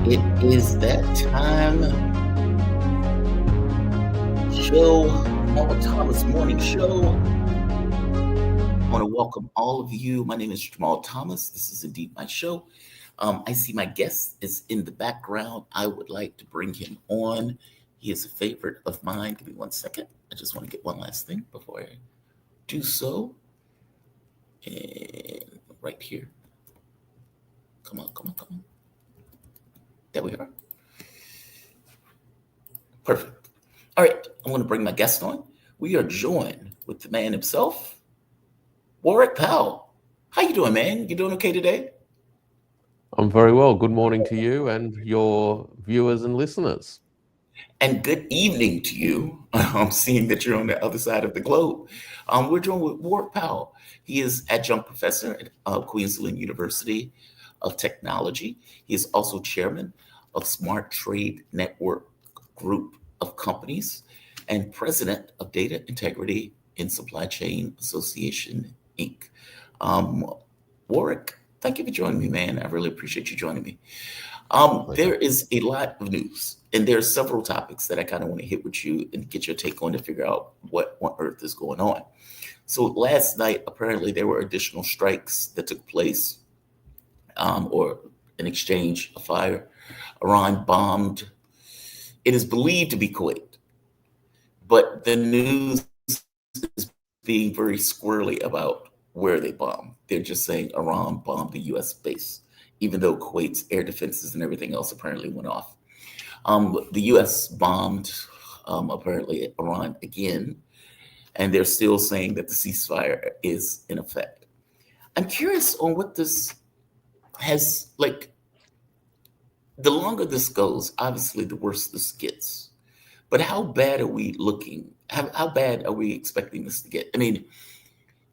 It is that time show, Jamal Thomas Morning Show. I want to welcome all of you. My name is Jamal Thomas. This is indeed my show. I see my guest is in the background. I would like to bring him on. He is a favorite of mine. Give me 1 second. I just want to get one last thing before I do so. And right here. Come on. There we are. Perfect. All right, I'm going to bring my guest on. We are joined with the man himself, Warwick Powell. How you doing, man? You doing okay today? I'm very well. Good morning to you and your viewers and listeners. And good evening to you. I'm seeing that you're on the other side of the globe. We're joined with Warwick Powell. He is adjunct professor at Queensland University of Technology. He is also chairman of Smart Trade Network Group of Companies and president of Data Integrity in Supply Chain Association, Inc. Warwick, thank you for joining me, man. I really appreciate you joining me. There is a lot of news, and there are several topics that I kind of want to hit with you and get your take on to figure out what on earth is going on. So last night, apparently, there were additional strikes that took place, or an exchange of fire. Iran bombed, it is believed to be Kuwait, but the news is being very squirrely about where they bombed. They're just saying Iran bombed the US base, even though Kuwait's air defenses and everything else apparently went off. The US bombed apparently Iran again, and they're still saying that the ceasefire is in effect. I'm curious on what this has like. The longer this goes, obviously, the worse this gets. But how bad are we looking? How bad are we expecting this to get? I mean,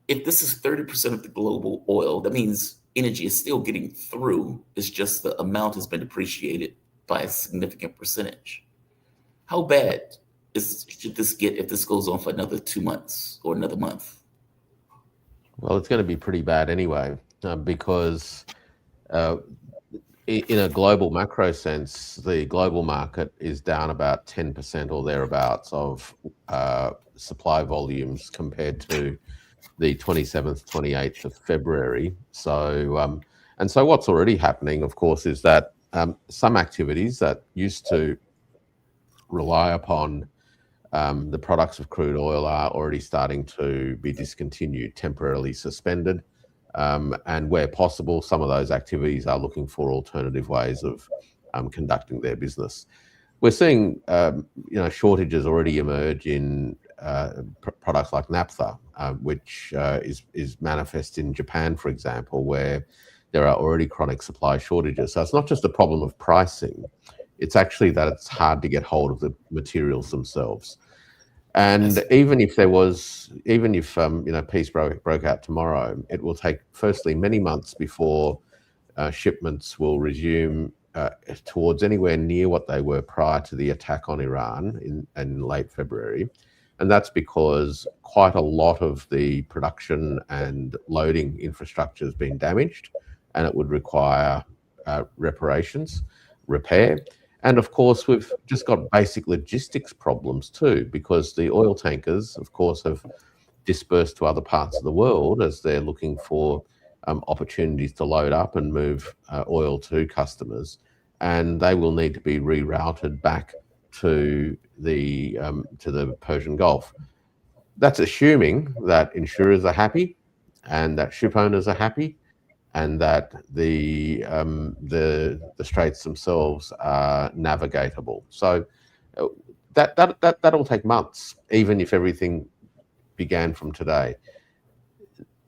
if this is 30% of the global oil, that means energy is still getting through. It's just the amount has been depreciated by a significant percentage. How bad should this get if this goes on for another 2 months or another month? Well, it's going to be pretty bad anyway, because uh, in a global macro sense, the global market is down about 10% or thereabouts of supply volumes compared to the 27th, 28th of February. So, and so what's already happening, of course, is that some activities that used to rely upon the products of crude oil are already starting to be discontinued, temporarily suspended. And where possible, some of those activities are looking for alternative ways of conducting their business. We're seeing, shortages already emerge in products like naphtha, which is manifest in Japan, for example, where there are already chronic supply shortages. So it's not just a problem of pricing; it's actually that it's hard to get hold of the materials themselves. And even if peace broke out tomorrow, it will take firstly many months before shipments will resume towards anywhere near what they were prior to the attack on Iran in late February. And that's because quite a lot of the production and loading infrastructure has been damaged, and it would require reparations, repair. And of course, we've just got basic logistics problems too, because the oil tankers, of course, have dispersed to other parts of the world as they're looking for opportunities to load up and move oil to customers, and they will need to be rerouted back to the Persian Gulf. That's assuming that insurers are happy, and that ship owners are happy, and that the straits themselves are navigatable. So that'll take months, even if everything began from today.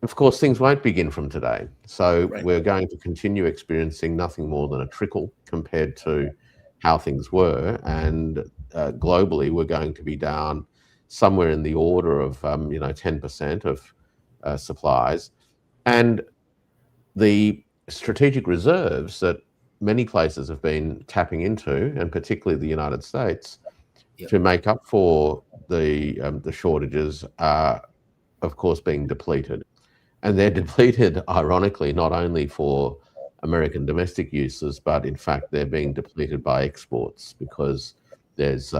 Of course, things won't begin from today. So Right. we're going to continue experiencing nothing more than a trickle compared to how things were. And globally, we're going to be down somewhere in the order of 10% of supplies. And the strategic reserves that many places have been tapping into, and particularly the United States, Yep. to make up for the shortages are, of course, being depleted. And they're depleted, ironically, not only for American domestic uses, but in fact, they're being depleted by exports because there's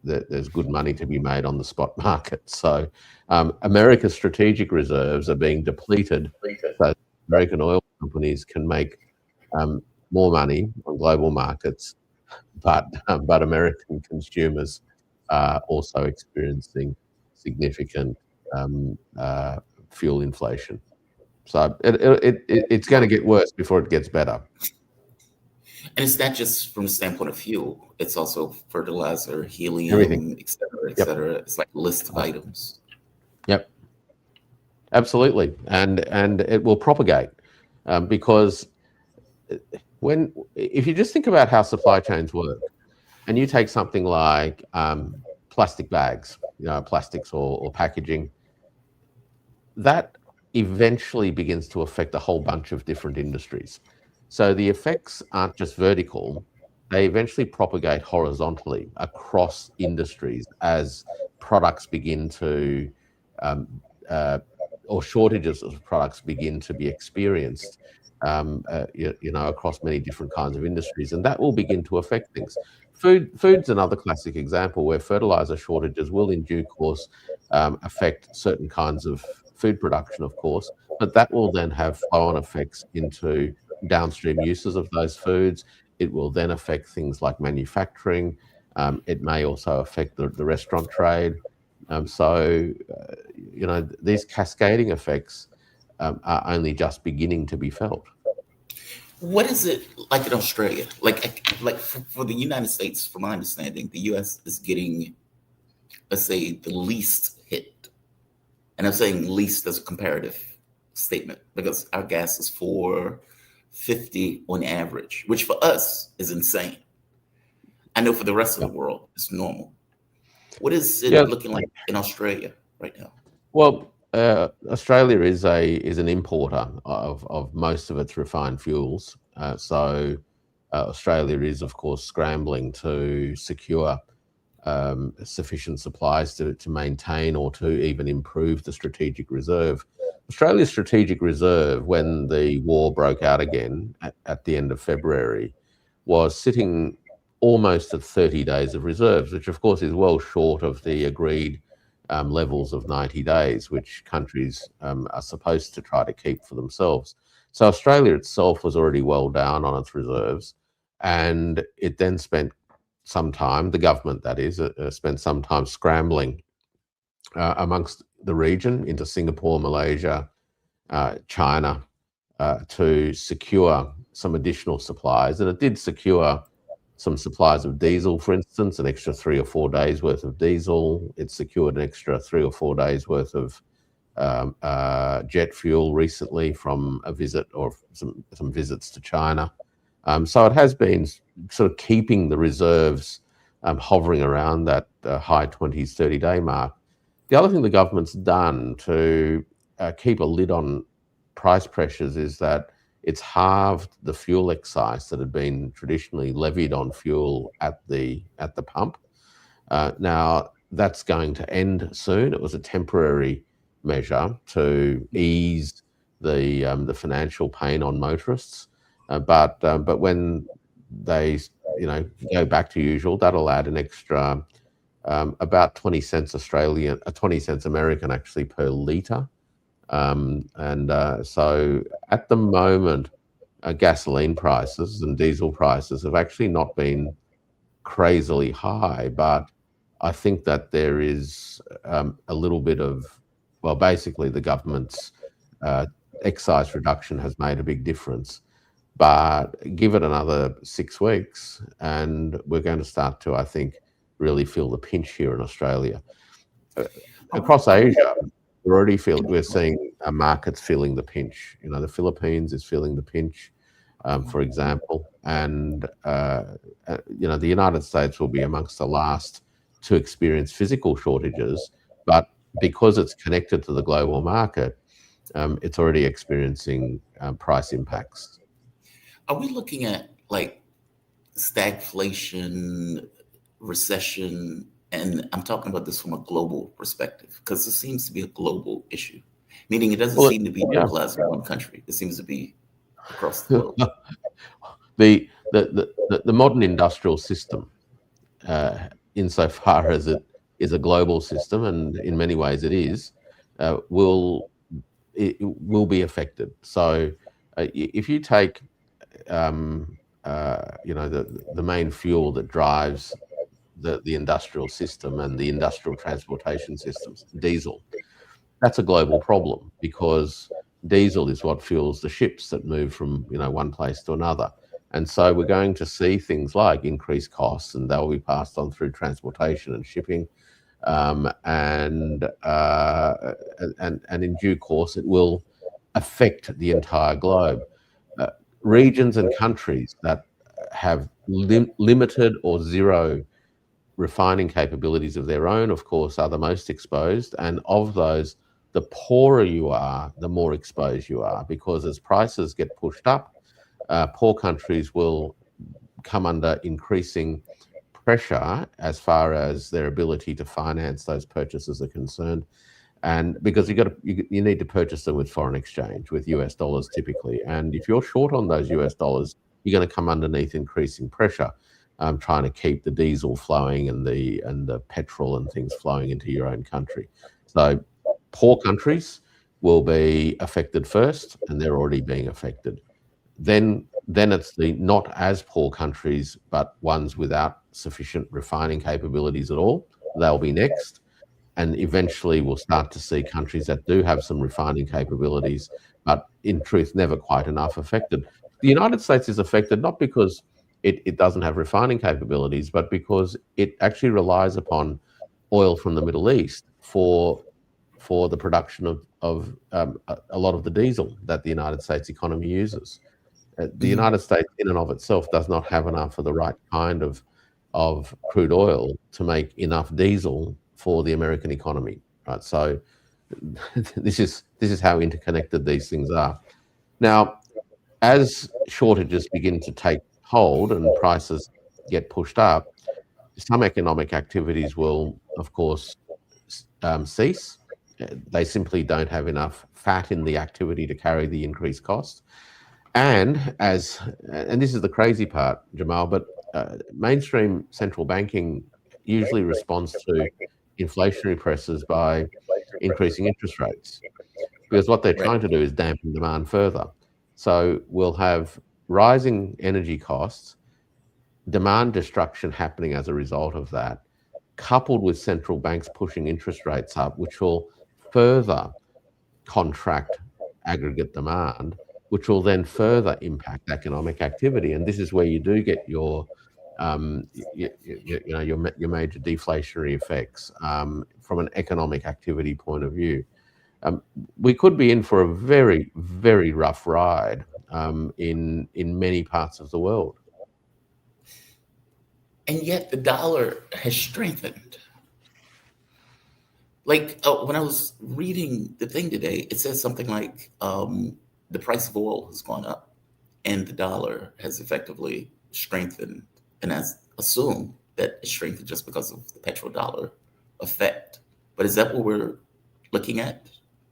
there's good money to be made on the spot market. So America's strategic reserves are being depleted, so American oil companies can make more money on global markets, but American consumers are also experiencing significant fuel inflation. So it's going to get worse before it gets better. And it's not just from the standpoint of fuel, it's also fertilizer, Everything. helium, et cetera, et Yep. cetera. It's like a list of items. Yep. Absolutely. And it will propagate because if you just think about how supply chains work, and you take something like plastic bags, plastics or packaging, that eventually begins to affect a whole bunch of different industries. So the effects aren't just vertical, they eventually propagate horizontally across industries as products begin to, or shortages of products begin to be experienced, across many different kinds of industries. And that will begin to affect things. Food's another classic example where fertilizer shortages will in due course affect certain kinds of food production, of course, but that will then have flow-on effects into downstream uses of those foods. It will then affect things like manufacturing. It may also affect the restaurant trade. These cascading effects are only just beginning to be felt. What is it like in Australia? Like for the United States, from my understanding, the U.S. is getting, let's say, the least hit, and I'm saying least as a comparative statement because our gas is 4.50 on average, which for us is insane. I know for the rest of Yeah. the world, it's normal. What is Yeah. it looking like in Australia right now? Well, Australia is an importer of most of its refined fuels. Australia is, of course, scrambling to secure sufficient supplies to maintain or to even improve the strategic reserve. Australia's strategic reserve, when the war broke out again at the end of February, was sitting almost at 30 days of reserves, which of course is well short of the agreed levels of 90 days, which countries are supposed to try to keep for themselves. So Australia itself was already well down on its reserves, and it then spent some time, the government that is, spent some time scrambling amongst the region into Singapore, Malaysia, China, to secure some additional supplies. And it did secure some supplies of diesel, for instance, an extra 3 or 4 days worth of diesel. It secured an extra 3 or 4 days worth of jet fuel recently from a visit or some visits to China. So it has been sort of keeping the reserves hovering around that high 20s, 30-day mark. The other thing the government's done to keep a lid on price pressures is that it's halved the fuel excise that had been traditionally levied on fuel at the pump. Now that's going to end soon. It was a temporary measure to ease the financial pain on motorists, but when they go back to usual, that'll add an extra about 20 cents Australian, 20 cents American actually per litre. So at the moment, gasoline prices and diesel prices have actually not been crazily high, but I think that there is a little bit of, well, basically the government's excise reduction has made a big difference. But give it another 6 weeks, and we're going to start to, I think, really feel the pinch here in Australia. Across Asia, we're seeing markets feeling the pinch. The Philippines is feeling the pinch, for example, and the United States will be amongst the last to experience physical shortages, but because it's connected to the global market, it's already experiencing price impacts. Are we looking at like stagflation, recession? And I'm talking about this from a global perspective because it seems to be a global issue, meaning it doesn't Well, seem to be yeah. localized in one country. It seems to be across the globe. The modern industrial system, insofar as it is a global system, and in many ways it is, will be affected. So, if you take, the main fuel that drives the industrial system and the industrial transportation systems, diesel, that's a global problem because diesel is what fuels the ships that move from one place to another. And so we're going to see things like increased costs, and they'll be passed on through transportation and shipping. And in due course, it will affect the entire globe. Regions and countries that have limited or zero refining capabilities of their own, of course, are the most exposed. And of those, the poorer you are, the more exposed you are, because as prices get pushed up, poor countries will come under increasing pressure as far as their ability to finance those purchases are concerned. And because you need to purchase them with foreign exchange, with US dollars typically. And if you're short on those US dollars, you're going to come underneath increasing pressure, trying to keep the diesel flowing and the petrol and things flowing into your own country. So poor countries will be affected first, and they're already being affected. then it's the not as poor countries, but ones without sufficient refining capabilities at all. They'll be next. And eventually we'll start to see countries that do have some refining capabilities, but in truth, never quite enough affected. The United States is affected not because it doesn't have refining capabilities, but because it actually relies upon oil from the Middle East for the production of a lot of the diesel that the United States economy uses. The Mhm. United States, in and of itself, does not have enough of the right kind of crude oil to make enough diesel for the American economy. Right. So this is how interconnected these things are. Now, as shortages begin to take hold and prices get pushed up, some economic activities will, of course, cease. They simply don't have enough fat in the activity to carry the increased cost. And this is the crazy part, Jamal, but mainstream central banking usually responds to inflationary pressures by increasing interest rates because what they're Right. trying to do is dampen demand further. So we'll have rising energy costs, demand destruction happening as a result of that, coupled with central banks pushing interest rates up, which will further contract aggregate demand, which will then further impact economic activity. And this is where you do get your, your major deflationary effects from an economic activity point of view. Um, we could be in for a very, very rough ride in many parts of the world. And yet the dollar has strengthened. Like when I was reading the thing today, it says something like the price of oil has gone up and the dollar has effectively strengthened. And I assume that it's strengthened just because of the petrodollar effect. But is that what we're looking at?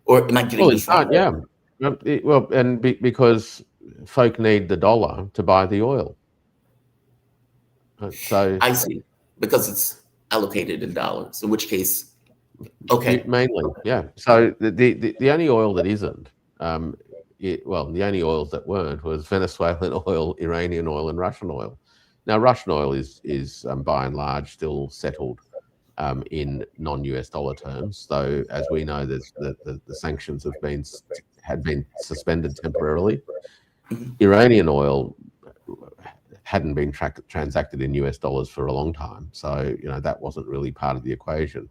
Or am I getting Well, you this can't, wrong? yeah. Well, and because folk need the dollar to buy the oil. So I see. Because it's allocated in dollars, in which case, okay. mainly, yeah. So the only oil that isn't, well, the only oils that weren't was Venezuelan oil, Iranian oil, and Russian oil. Now, Russian oil is by and large still settled in non-US dollar terms, though, as we know, the sanctions had been suspended temporarily. Mhm. Iranian oil hadn't been transacted in US dollars for a long time, so that wasn't really part of the equation.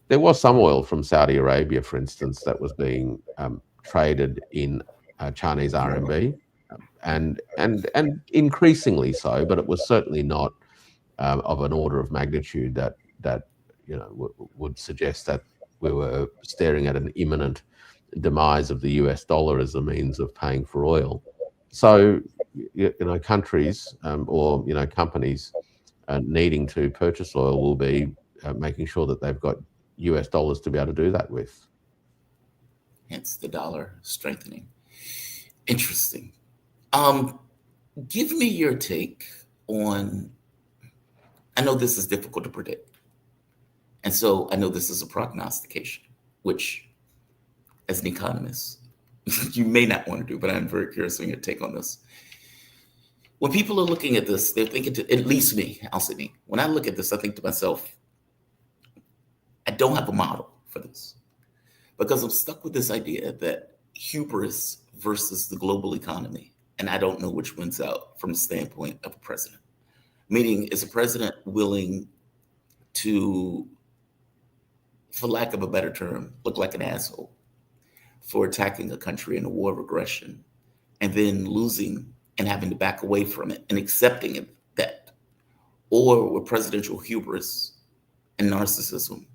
There was some oil from Saudi Arabia, for instance, that was being traded in Chinese RMB, and increasingly so, but it was certainly not of an order of magnitude that would suggest that we were staring at an imminent demise of the US dollar as a means of paying for oil. So, countries or companies needing to purchase oil will be making sure that they've got US dollars to be able to do that with. Hence the dollar strengthening. Interesting. Um, Give me your take on. I know this is difficult to predict, and so I know this is a prognostication, which, as an economist, you may not want to do. But I'm very curious on your take on this. When people are looking at this, they're thinking to at least me. I'll say me. When I look at this, I think to myself, I don't have a model for this because I'm stuck with this idea that hubris versus the global economy, and I don't know which wins out from the standpoint of a president. Meaning, is a president willing to, for lack of a better term, look like an asshole for attacking a country in a war of aggression and then losing and having to back away from it and accepting it, that? Or with presidential hubris and narcissism,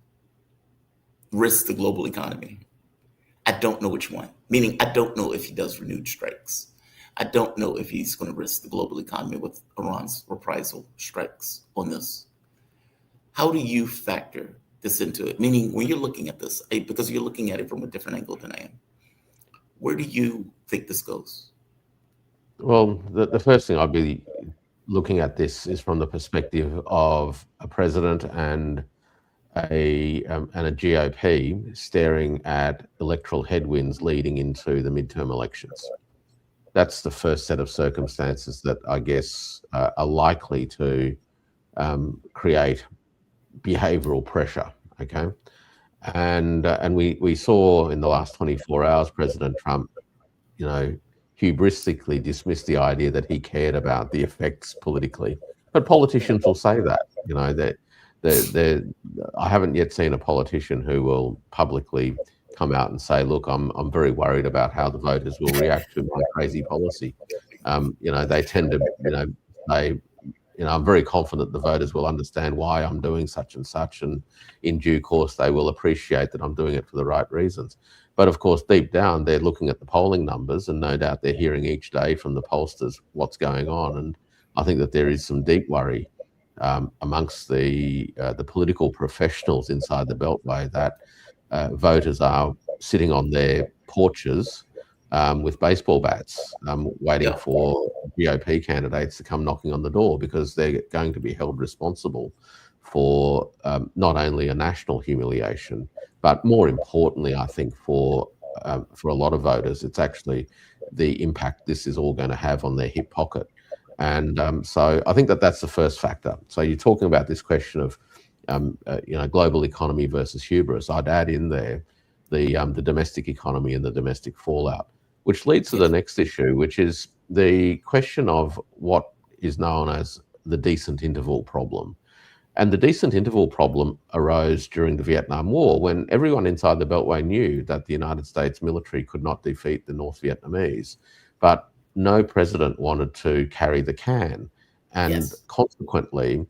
risk the global economy? I don't know which one. Meaning, I don't know if he does renewed strikes. I don't know if he's going to risk the global economy with Iran's reprisal strikes on this. How do you factor this into it? Meaning, when you're looking at this, because you're looking at it from a different angle than I am, where do you think this goes? Well, the first thing I'd be looking at this is from the perspective of a president and a GOP staring at electoral headwinds leading into the midterm elections. that's the first set of circumstances that I guess are likely to create behavioural pressure. Okay, and we saw in the last 24 hours President Trump, you know, hubristically dismissed the idea that he cared about the effects politically. But politicians will say that, you know, that they I haven't yet seen a politician who will publicly come out and say, "Look, I'm very worried about how the voters will react to my crazy policy." You know, they tend to, you know, say, you know, I'm very confident the voters will understand why I'm doing such and such, and in due course they will appreciate that I'm doing it for the right reasons. But of course, deep down, they're looking at the polling numbers, and no doubt they're hearing each day from the pollsters what's going on. And I think that there is some deep worry amongst the political professionals inside the Beltway that voters are sitting on their porches with baseball bats, waiting Yeah. for GOP candidates to come knocking on the door, because they're going to be held responsible for not only a national humiliation, but more importantly, I think for a lot of voters, it's actually the impact this is all going to have on their hip pocket. And so I think that that's the first factor. So you're talking about this question of you know, global economy versus hubris. I'd add in there the domestic economy and the domestic fallout, which leads to the Yes. next issue, which is the question of what is known as the decent interval problem. And the decent interval problem arose during the Vietnam War, when everyone inside the Beltway knew that the United States military could not defeat the North Vietnamese, but no president wanted to carry the can. And Yes. consequently,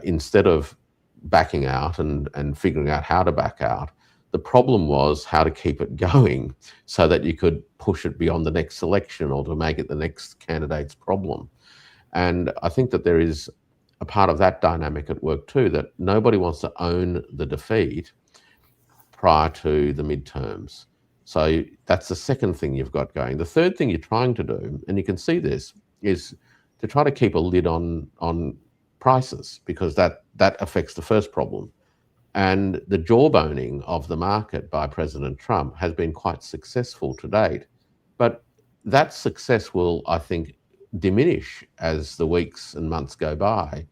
instead of backing out and figuring out how to back out, the problem was how to keep it going so that you could push it beyond the next election or to make it the next candidate's problem. And I think that there is a part of that dynamic at work too, that nobody wants to own the defeat prior to the midterms. So that's the second thing you've got going. The third thing you're trying to do, and you can see this, is to try to keep a lid on prices, because that affects the first problem. And the jawboning of the market by President Trump has been quite successful to date. But that success will, I think, diminish as the weeks and months go by,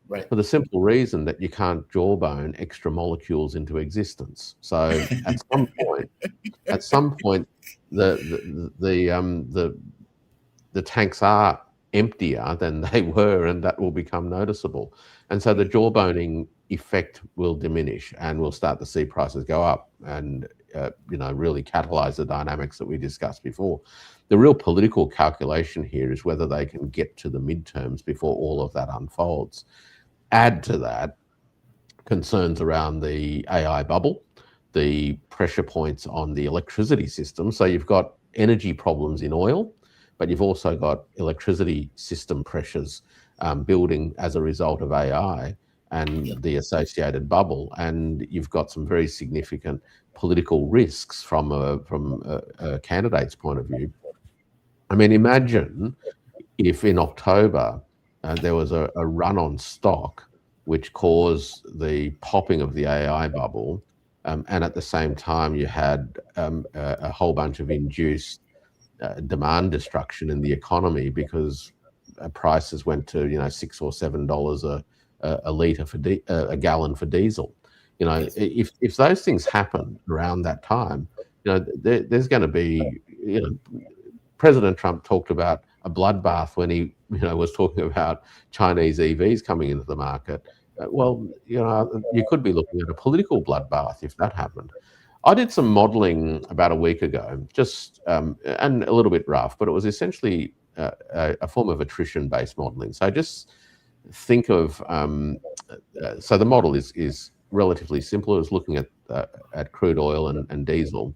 Right. for the simple reason that you can't jawbone extra molecules into existence. So at some point, the tanks are emptier than they were, and that will become noticeable. And so the jawboning effect will diminish, and we'll start to see prices go up, and you know, really catalyze the dynamics that we discussed before. The real political calculation here is whether they can get to the midterms before all of that unfolds. Add to that concerns around the AI bubble, the pressure points on the electricity system. So you've got energy problems in oil, but you've also got electricity system pressures building as a result of AI Yeah. and the associated bubble. And you've got some very significant political risks from a candidate's point of view. I mean, imagine if in October there was a run on stock which caused the popping of the AI bubble, and at the same time you had a whole bunch of induced demand destruction in the economy, because prices went to, you know, $6 or $7 a liter for a gallon for diesel. You know, Yes. if those things happen around that time, you know, there's going to be, you know, President Trump talked about a bloodbath when he, you know, was talking about Chinese EVs coming into the market. Well, you know, you could be looking at a political bloodbath if that happened. I did some modelling about a week ago, just and a little bit rough, but it was essentially a form of attrition-based modelling. So just think of so the model is relatively simple. It was looking at crude oil and diesel,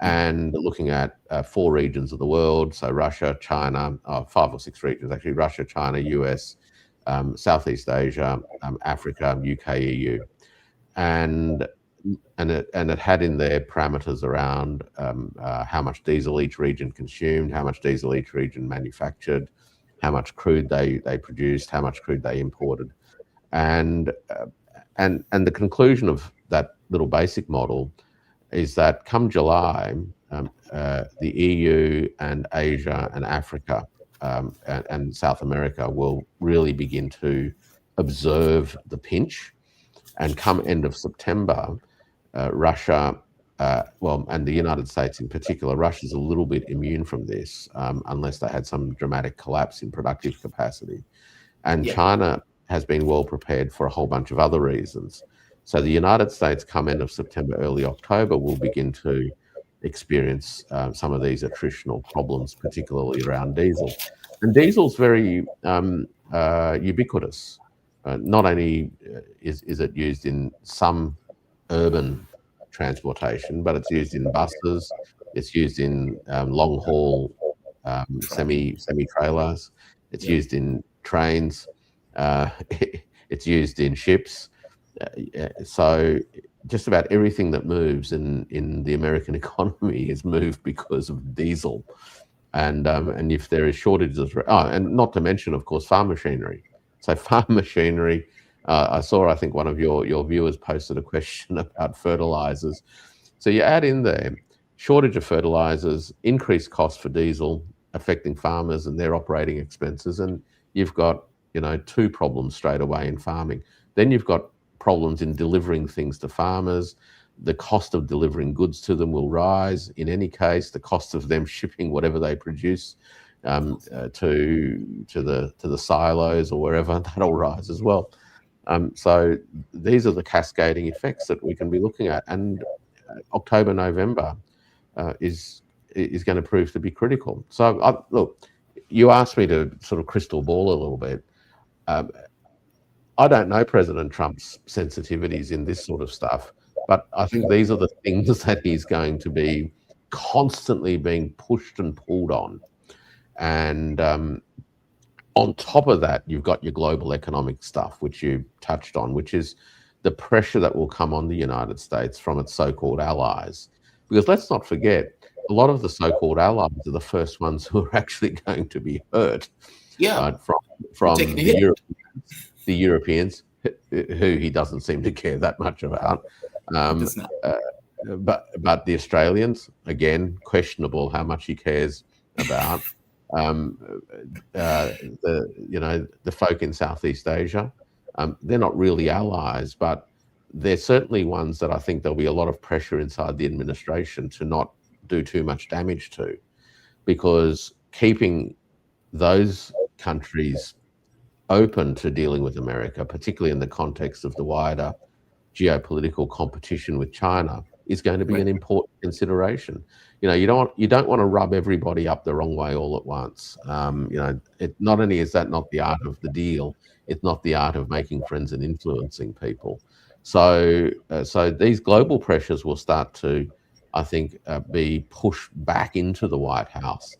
and looking at four regions of the world. So Russia, China, five or six regions actually: Russia, China, US, Southeast Asia, Africa, UK, EU, and it had in there parameters around how much diesel each region consumed, how much diesel each region manufactured, how much crude they produced, how much crude they imported, and and the conclusion of that little basic model is that come July, the EU and Asia and Africa and South America will really begin to observe the pinch. And come end of September, Russia, and the United States in particular, Russia's a little bit immune from this unless they had some dramatic collapse in productive capacity. And Yeah. China has been well prepared for a whole bunch of other reasons. So the United States, come end of September, early October, will begin to experience some of these attritional problems, particularly around diesel. And diesel's very ubiquitous. Not only is it used in some urban transportation, but it's used in buses, it's used in long haul Trucking. semi trailers, it's Yeah. used in trains, uh, it's used in ships. So just about everything that moves in the American economy is moved because of diesel. And if there is shortages, and not to mention, of course, farm machinery. So farm machinery. I saw, I think one of your viewers posted a question about fertilizers. So you add in there shortage of fertilizers, increased costs for diesel, affecting farmers and their operating expenses, and you've got two problems straight away in farming. Then you've got problems in delivering things to farmers. The cost of delivering goods to them will rise. In any case, the cost of them shipping whatever they produce to the silos or wherever, that'll rise as well. So these are the cascading effects that we can be looking at, and October, November is going to prove to be critical. So look, you asked me to sort of crystal ball a little bit. I don't know President Trump's sensitivities in this sort of stuff, but I think these are the things that he's going to be constantly being pushed and pulled on. And on top of that, you've got your global economic stuff, which you touched on, which is the pressure that will come on the United States from its so-called allies. Because let's not forget, a lot of the so-called allies are the first ones who are actually going to be hurt, Yeah. right? We're taking From a hit. the Europeans, who he doesn't seem to care that much about. It does not. But the Australians, again, questionable how much he cares about. The folk in Southeast Asia, they're not really allies, but they're certainly ones that I think there'll be a lot of pressure inside the administration to not do too much damage to, because keeping those countries open to dealing with America, particularly in the context of the wider geopolitical competition with China, is going to be Right. an important consideration. You don't want to rub everybody up the wrong way all at once. Not only is that not the art of the deal, it's not the art of making friends and influencing people. So these global pressures will start to, I think, be pushed back into the White House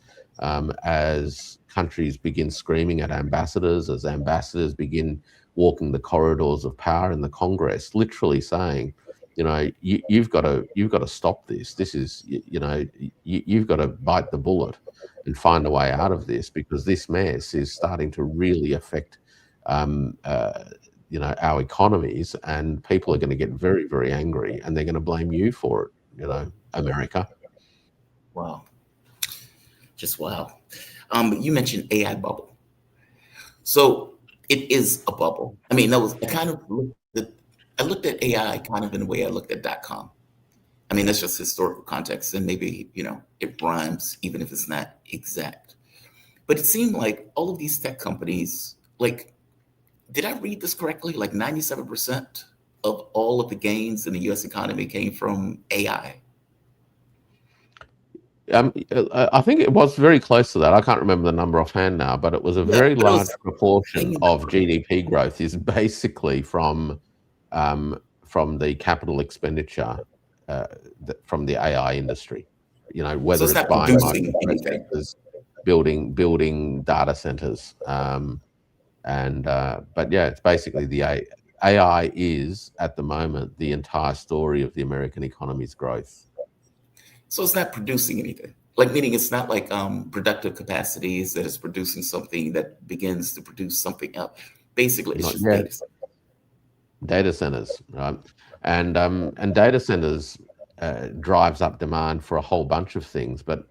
as countries begin screaming at ambassadors, as ambassadors begin walking the corridors of power in the Congress, literally saying, you've got to stop this. This is, you've got to bite the bullet and find a way out of this, because this mess is starting to really affect, our economies, and people are going to get very, very angry, and they're going to blame you for it, America. Wow. Just wow. You mentioned AI bubble. So it is a bubble. I mean, I looked at AI kind of in the way I looked at .com. I mean, that's just historical context, and maybe it rhymes even if it's not exact. But it seemed like all of these tech companies, like, did I read this correctly? Like 97% of all of the gains in the U.S. economy came from AI. I think it was very close to that. I can't remember the number offhand now, but it was a Yeah, very but it large was proportion hanging of number. GDP growth is basically from the capital expenditure from the AI industry. So Whether it's it's not buying producing anything. microprocessors, building data centers, but yeah, it's basically AI is at the moment the entire story of the American economy's growth. So it's not producing anything. Like, meaning it's not like productive capacities that is producing something that begins to produce something else. Basically, it's Not just yet. data. Data centers, right? And data centers. drives up demand for a whole bunch of things, but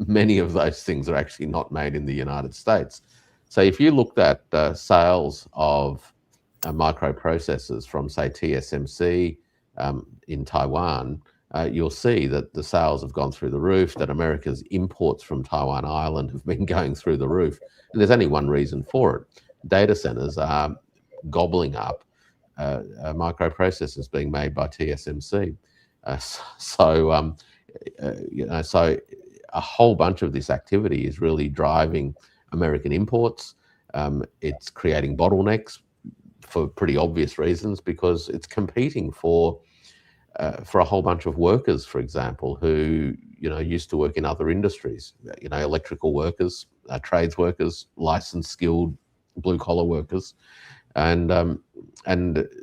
many of those things are actually not made in the United States. So if you looked at sales of microprocessors from, say, TSMC in Taiwan, you'll see that the sales have gone through the roof, that America's imports from Taiwan Island have been going through the roof. And there's only one reason for it. Data centers are gobbling up microprocessors being made by TSMC. So a whole bunch of this activity is really driving American imports. It's creating bottlenecks for pretty obvious reasons, because it's competing for a whole bunch of workers, for example, who used to work in other industries. Electrical workers, trades workers, licensed, skilled, blue collar workers, and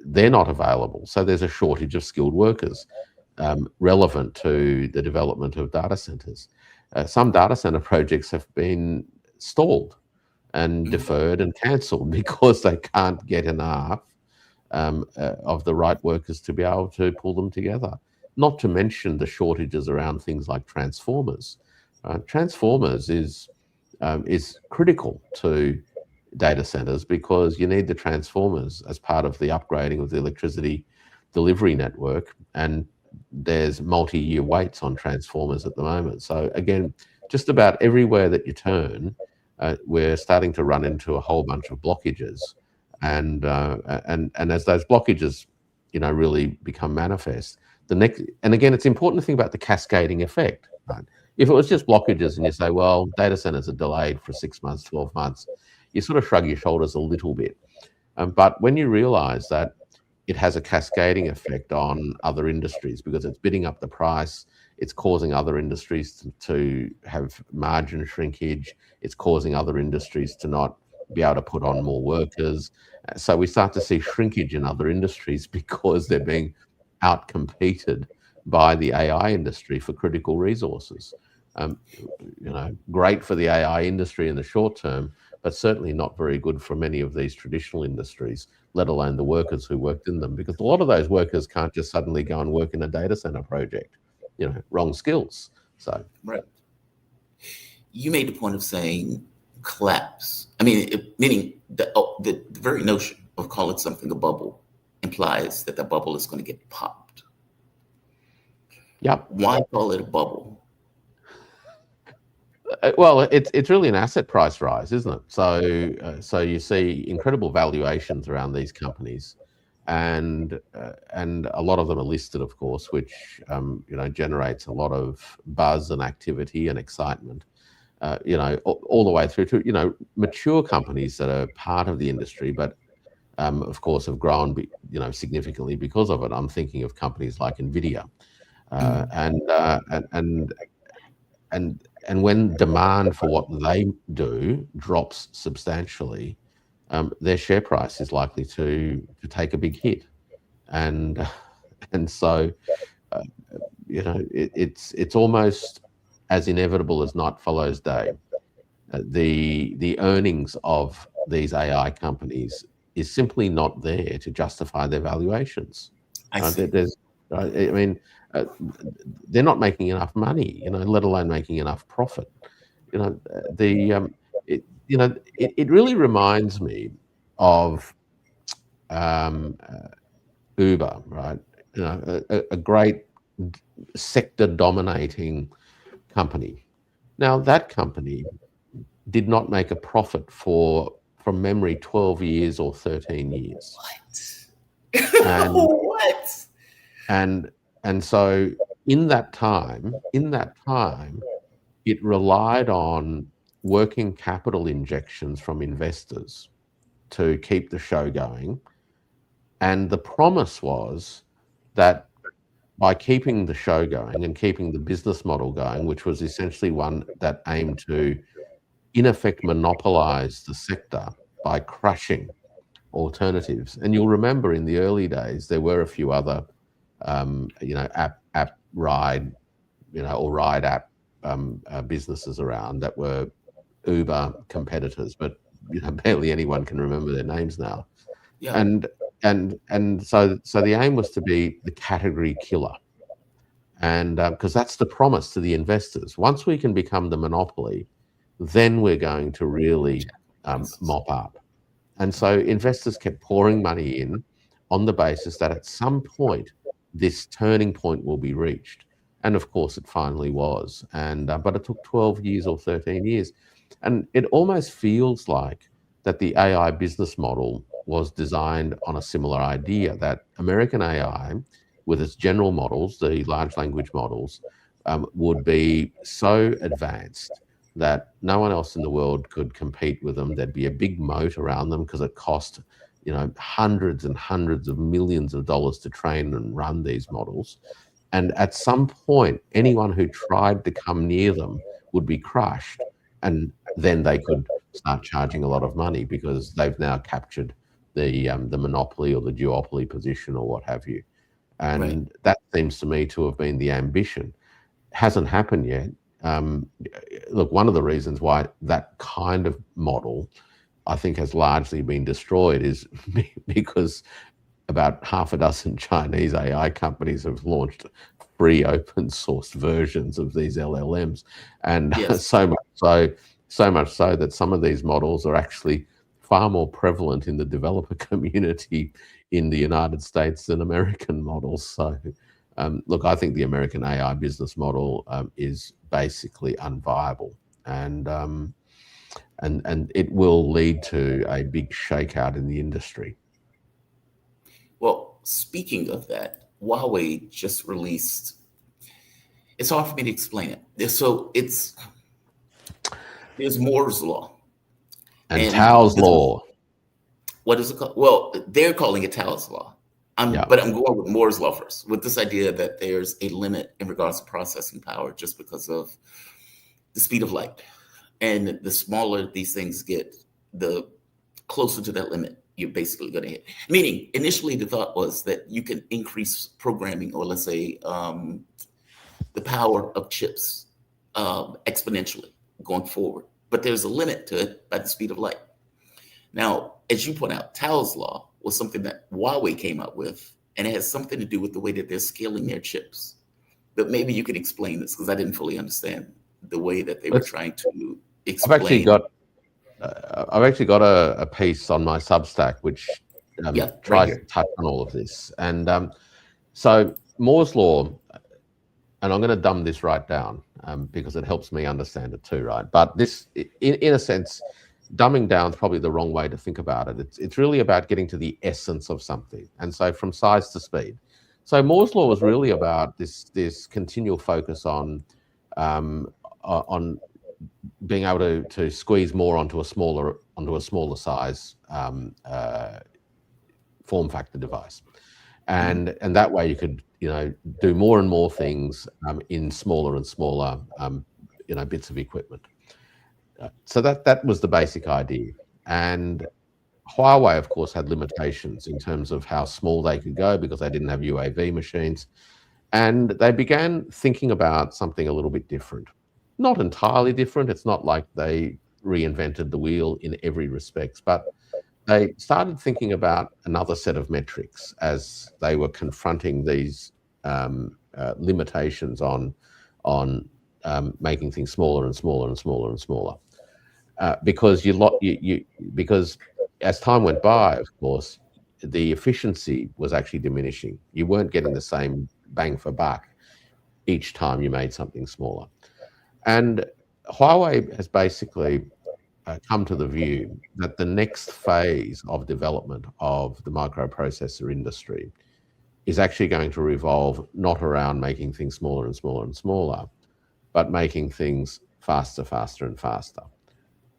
they're not available. So there's a shortage of skilled workers relevant to the development of data centers. Some data center projects have been stalled and deferred and cancelled because they can't get enough of the right workers to be able to pull them together. Not to mention the shortages around things like transformers. Transformers is critical to data centers, because you need the transformers as part of the upgrading of the electricity delivery network, and there's multi-year waits on transformers at the moment. So again, just about everywhere that you turn, we're starting to run into a whole bunch of blockages, and as those blockages, really become manifest, and again, it's important to think about the cascading effect. Right? If it was just blockages and you say, well, data centers are delayed for 6 months, 12 months, you sort of shrug your shoulders a little bit. But when you realize that it has a cascading effect on other industries, because it's bidding up the price, it's causing other industries to have margin shrinkage, it's causing other industries to not be able to put on more workers. So we start to see shrinkage in other industries because they're being outcompeted by the AI industry for critical resources. Great for the AI industry in the short term, but certainly not very good for many of these traditional industries, let alone the workers who worked in them, because a lot of those workers can't just suddenly go and work in a data center project. Wrong skills. So right. You made the point of saying collapse. I mean, meaning the very notion of calling something a bubble implies that the bubble is going to get popped. Yep. Why call it a bubble? Well, it's really an asset price rise, isn't it? So you see incredible valuations around these companies, and a lot of them are listed, of course, which generates a lot of buzz and activity and excitement. All the way through to mature companies that are part of the industry, but of course have grown significantly because of it. I'm thinking of companies like Nvidia, and when demand for what they do drops substantially, their share price is likely to take a big hit, and so it's almost as inevitable as night follows day. The earnings of these AI companies is simply not there to justify their valuations. They're not making enough money, let alone making enough profit. It really reminds me of Uber, right? A great sector dominating company. Now that company did not make a profit for, from memory, 12 years or 13 years. What? And so in that time, it relied on working capital injections from investors to keep the show going. And the promise was that by keeping the show going and keeping the business model going, which was essentially one that aimed to, in effect, monopolize the sector by crushing alternatives. And you'll remember in the early days, there were a few other, app ride, or ride app businesses around that were Uber competitors, but barely anyone can remember their names now. Yeah. And so the aim was to be the category killer. And because that's the promise to the investors. Once we can become the monopoly, then we're going to really Prices. mop up. And so investors kept pouring money in on the basis that at some point this turning point will be reached. And of course, it finally was. And but it took 12 years or 13 years. And it almost feels like that the AI business model was designed on a similar idea that American AI, with its general models, the large language models, would be so advanced that no one else in the world could compete with them. There'd be a big moat around them because it cost, hundreds and hundreds of millions of dollars to train and run these models. And at some point, anyone who tried to come near them would be crushed, and then they could start charging a lot of money because they've now captured the monopoly or the duopoly position or what have you. Right. And that seems to me to have been the ambition. Hasn't happened yet. Um, Look, one of the reasons why that kind of model, I think, has largely been destroyed is because about half a dozen Chinese AI companies have launched free open source versions of these LLMs, and Yes. so much so that some of these models are actually far more prevalent in the developer community in the United States than American models. So, look, I think the American AI business model is basically unviable, and it will lead to a big shakeout in the industry. Well, speaking of that, Huawei just released. It's hard for me to explain it. So there's Moore's law, And and Tao's law, what is it called? Well, they're calling it Tao's law. yeah, But I'm going with Moore's law first, with this idea that there's a limit in regards to processing power just because of the speed of light. And the smaller these things get, the closer to that limit you're basically going to hit. Meaning, initially, the thought was that you can increase programming, or let's say the power of chips exponentially going forward. But there's a limit to it by the speed of light. Now, as you point out, Tao's law was something that Huawei came up with, and it has something to do with the way that they're scaling their chips. But maybe you could explain this because I didn't fully understand the way that they were let's. trying to I've actually explain. got I've actually got a piece on my Substack which Yeah, right tries to here. touch on all of this. And so Moore's law, and I'm going to dumb this right down because it helps me understand it too, right? But this, in a sense, dumbing down is probably the wrong way to think about it. It's really about getting to the essence of something, and so from size to speed. So Moore's law was really about this continual focus um, on being able to squeeze more onto a smaller size form factor device, Mhm. and that way you could do more and more things in smaller and smaller bits of equipment. So that was the basic idea. And Huawei, of course, had limitations in terms of how small they could go because they didn't have UAV machines. And they began thinking about something a little bit different. Not entirely different. It's not like they reinvented the wheel in every respect, but they started thinking about another set of metrics as they were confronting these limitations on making things smaller and smaller and smaller and smaller. Because because as time went by, of course, the efficiency was actually diminishing. You weren't getting the same bang for buck each time you made something smaller. And Huawei has basically come to the view that the next phase of development of the microprocessor industry is actually going to revolve not around making things smaller and smaller and smaller, but making things faster, faster, and faster.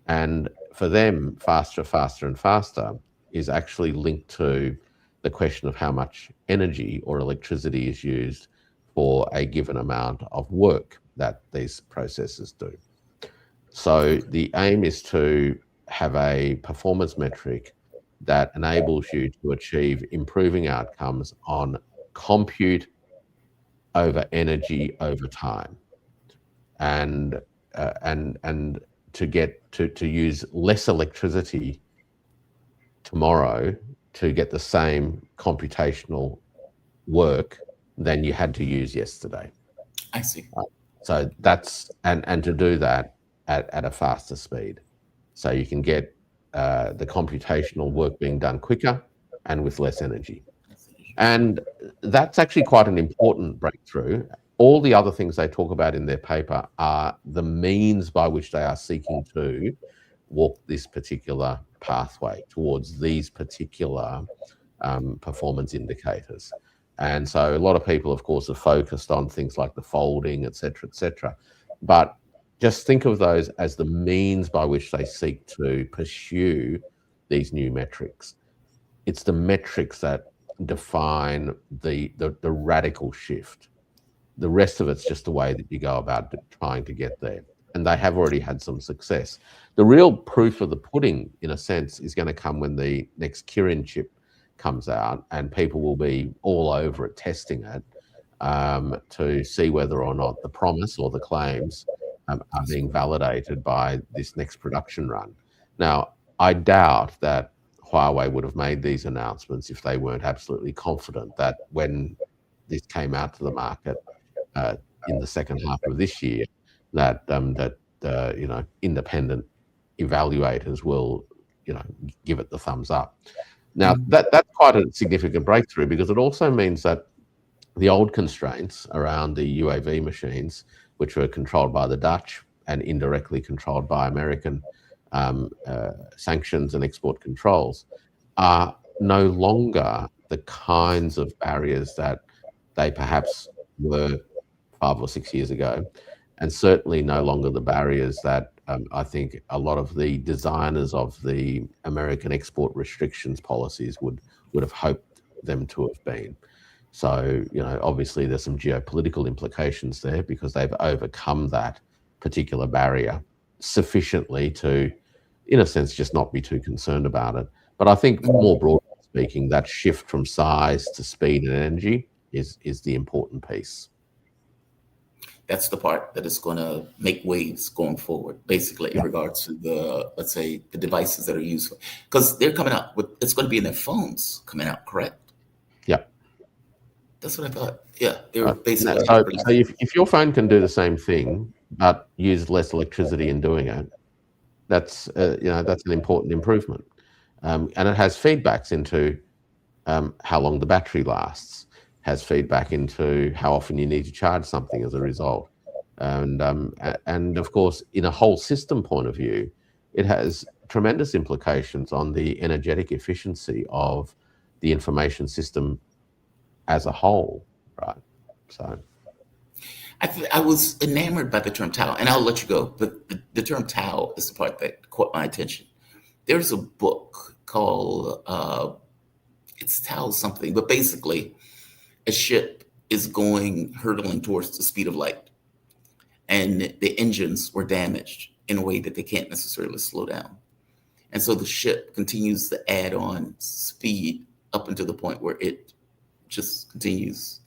And for them, faster, faster, and faster is actually linked to the question of how much energy or electricity is used for a given amount of work that these processes do. So Okay. the aim is to have a performance metric that enables you to achieve improving outcomes on compute over energy over time, and and to get to use less electricity tomorrow to get the same computational work than you had to use yesterday. I see. So that's and to do that at a faster speed, so you can get the computational work being done quicker and with less energy. And that's actually quite an important breakthrough. All the other things they talk about in their paper are the means by which they are seeking to walk this particular pathway towards these particular performance indicators. And so a lot of people, of course, are focused on things like the folding, et cetera, et cetera. But just think of those as the means by which they seek to pursue these new metrics. It's the metrics that define the radical shift. The rest of it's just the way that you go about trying to get there. And they have already had some success. The real proof of the pudding, in a sense, is going to come when the next Kirin chip comes out, and people will be all over it testing it to see whether or not the promise or the claims are being validated by this next production run. Now, I doubt that Huawei would have made these announcements if they weren't absolutely confident that when this came out to the market in the second half of this year, that independent evaluators will give it the thumbs up. Now that's quite a significant breakthrough, because it also means that the old constraints around the UAV machines, which were controlled by the Dutch and indirectly controlled by American sanctions and export controls, are no longer the kinds of barriers that they perhaps were 5 or 6 years ago, and certainly no longer the barriers that I think a lot of the designers of the American export restrictions policies would have hoped them to have been. So, obviously there's some geopolitical implications there, because they've overcome that particular barrier sufficiently to, in a sense, just not be too concerned about it. But I think more broadly speaking, that shift from size to speed and energy is the important piece. That's the part that is going to make waves going forward, basically, in regards to let's say, the devices that are used, because they're coming out with, it's going to be in their phones coming out, correct? Yeah. That's what I thought. Yeah, they're basically. So if your phone can do the same thing but use less electricity in doing it, that's that's an important improvement, and it has feedbacks into how long the battery lasts, has feedback into how often you need to charge something as a result, and of course, in a whole system point of view, it has tremendous implications on the energetic efficiency of the information system as a whole, right? So I was enamored by the term Tao, and I'll let you go. But the term Tao is the part that caught my attention. There's a book called it's Tao something, but basically, a ship is hurtling towards the speed of light, and the engines were damaged in a way that they can't necessarily slow down, and so the ship continues to add on speed up until the point where it just continues.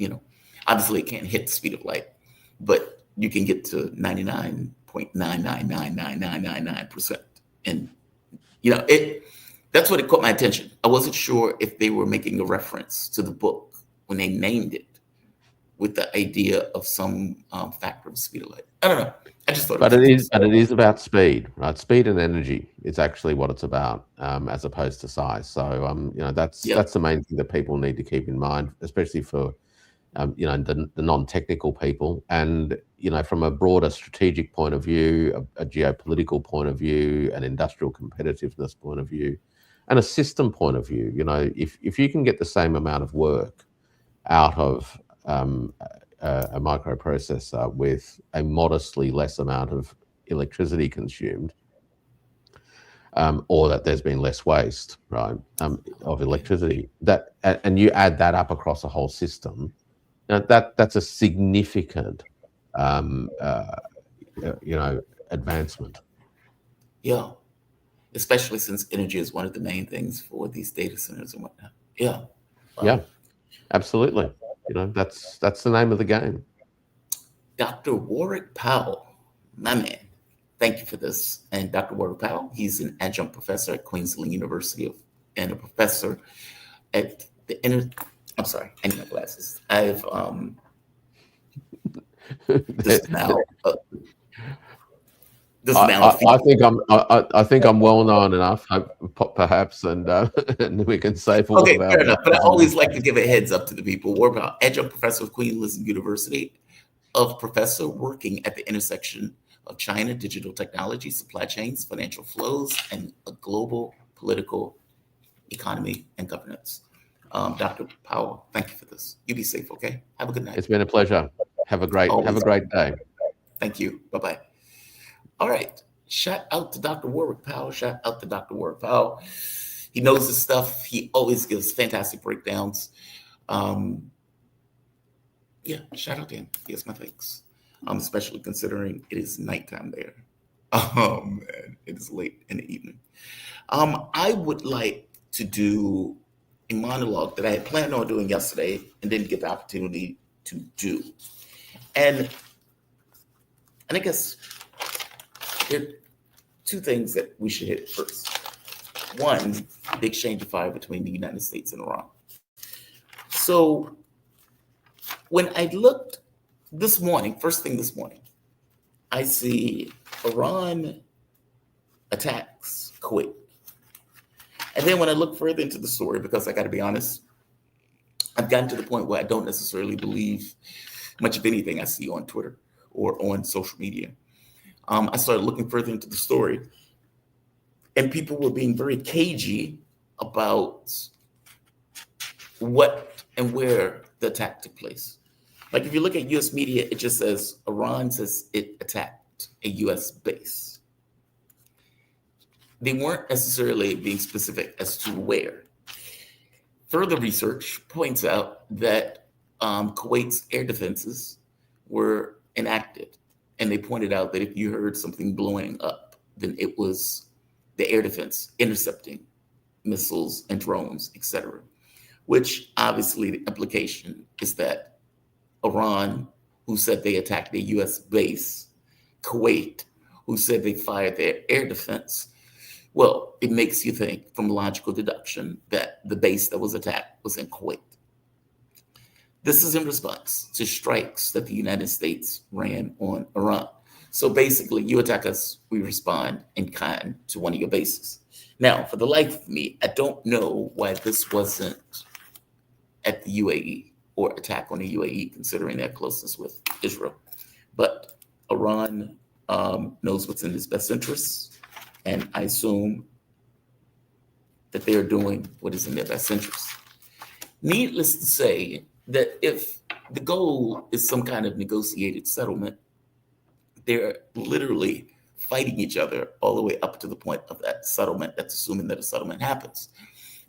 Obviously, it can't hit the speed of light, but you can get to 99.9999999%. And, that's what it caught my attention. I wasn't sure if they were making a reference to the book when they named it, with the idea of some factor of speed of light. I don't know. I just thought but it is about speed, right? Speed and energy is actually what it's about, as opposed to size. So, that's the main thing that people need to keep in mind, especially for the non-technical people, and from a broader strategic point of view, a geopolitical point of view, an industrial competitiveness point of view, and a system point of view. If you can get the same amount of work out of a microprocessor with a modestly less amount of electricity consumed, or that there's been less waste, right, of electricity, and you add that up across a whole system, that's a significant advancement. Yeah, especially since energy is one of the main things for these data centers and whatnot. Yeah. Yeah, absolutely. That's the name of the game. Dr. Warwick Powell, my man, thank you for this. And Dr. Warwick Powell, he's an adjunct professor at Queensland University and a professor at I'm sorry, I need my glasses. This is now this is now a I feature. think I think I'm well known enough, perhaps, and and we can say for all Okay, of our fair enough. But I listeners. always like to give a heads up to the people. We're about adjunct professor of Queen Elizabeth University, of professor working at the intersection of China, digital technology, supply chains, financial flows, and a global political economy and governance. Dr. Powell, thank you for this. You be safe, okay? Have a good night. It's been a pleasure. Have a Always. great day. Thank you. Bye-bye. All right. Shout out to Dr. Warwick Powell. Shout out to Dr. Warwick Powell. He knows his stuff. He always gives fantastic breakdowns. Yeah, shout out to him. He has my thanks. Especially considering it is nighttime there. And it is late in the evening. I would like to do a monologue that I had planned on doing yesterday and didn't get the opportunity to do. And I guess there are two things that we should hit first. One, the exchange of fire between the United States and Iran. So when I looked this morning, first thing this morning, I see Iran attacks Kuwait. And then when I look further into the story, because I got to be honest, I've gotten to the point where I don't necessarily believe much of anything I see on Twitter or on social media. I started looking further into the story, and people were being very cagey about what and where the attack took place. Like if you look at US media, it just says Iran says it attacked a US base. They weren't necessarily being specific as to where. Further research points out that Kuwait's air defenses were enacted. And they pointed out that if you heard something blowing up, then it was the air defense intercepting missiles and drones, etc. Which obviously the implication is that Iran, who said they attacked a US base, Kuwait, who said they fired their air defense, well, it makes you think from logical deduction that the base that was attacked was in Kuwait. This is in response to strikes that the United States ran on Iran. So basically, you attack us, we respond in kind to one of your bases. Now, for the life of me, I don't know why this wasn't at the UAE or attack on the UAE, considering their closeness with Israel. But Iran knows what's in its best interests. And I assume that they are doing what is in their best interest. Needless to say that if the goal is some kind of negotiated settlement, they're literally fighting each other all the way up to the point of that settlement. That's assuming that a settlement happens.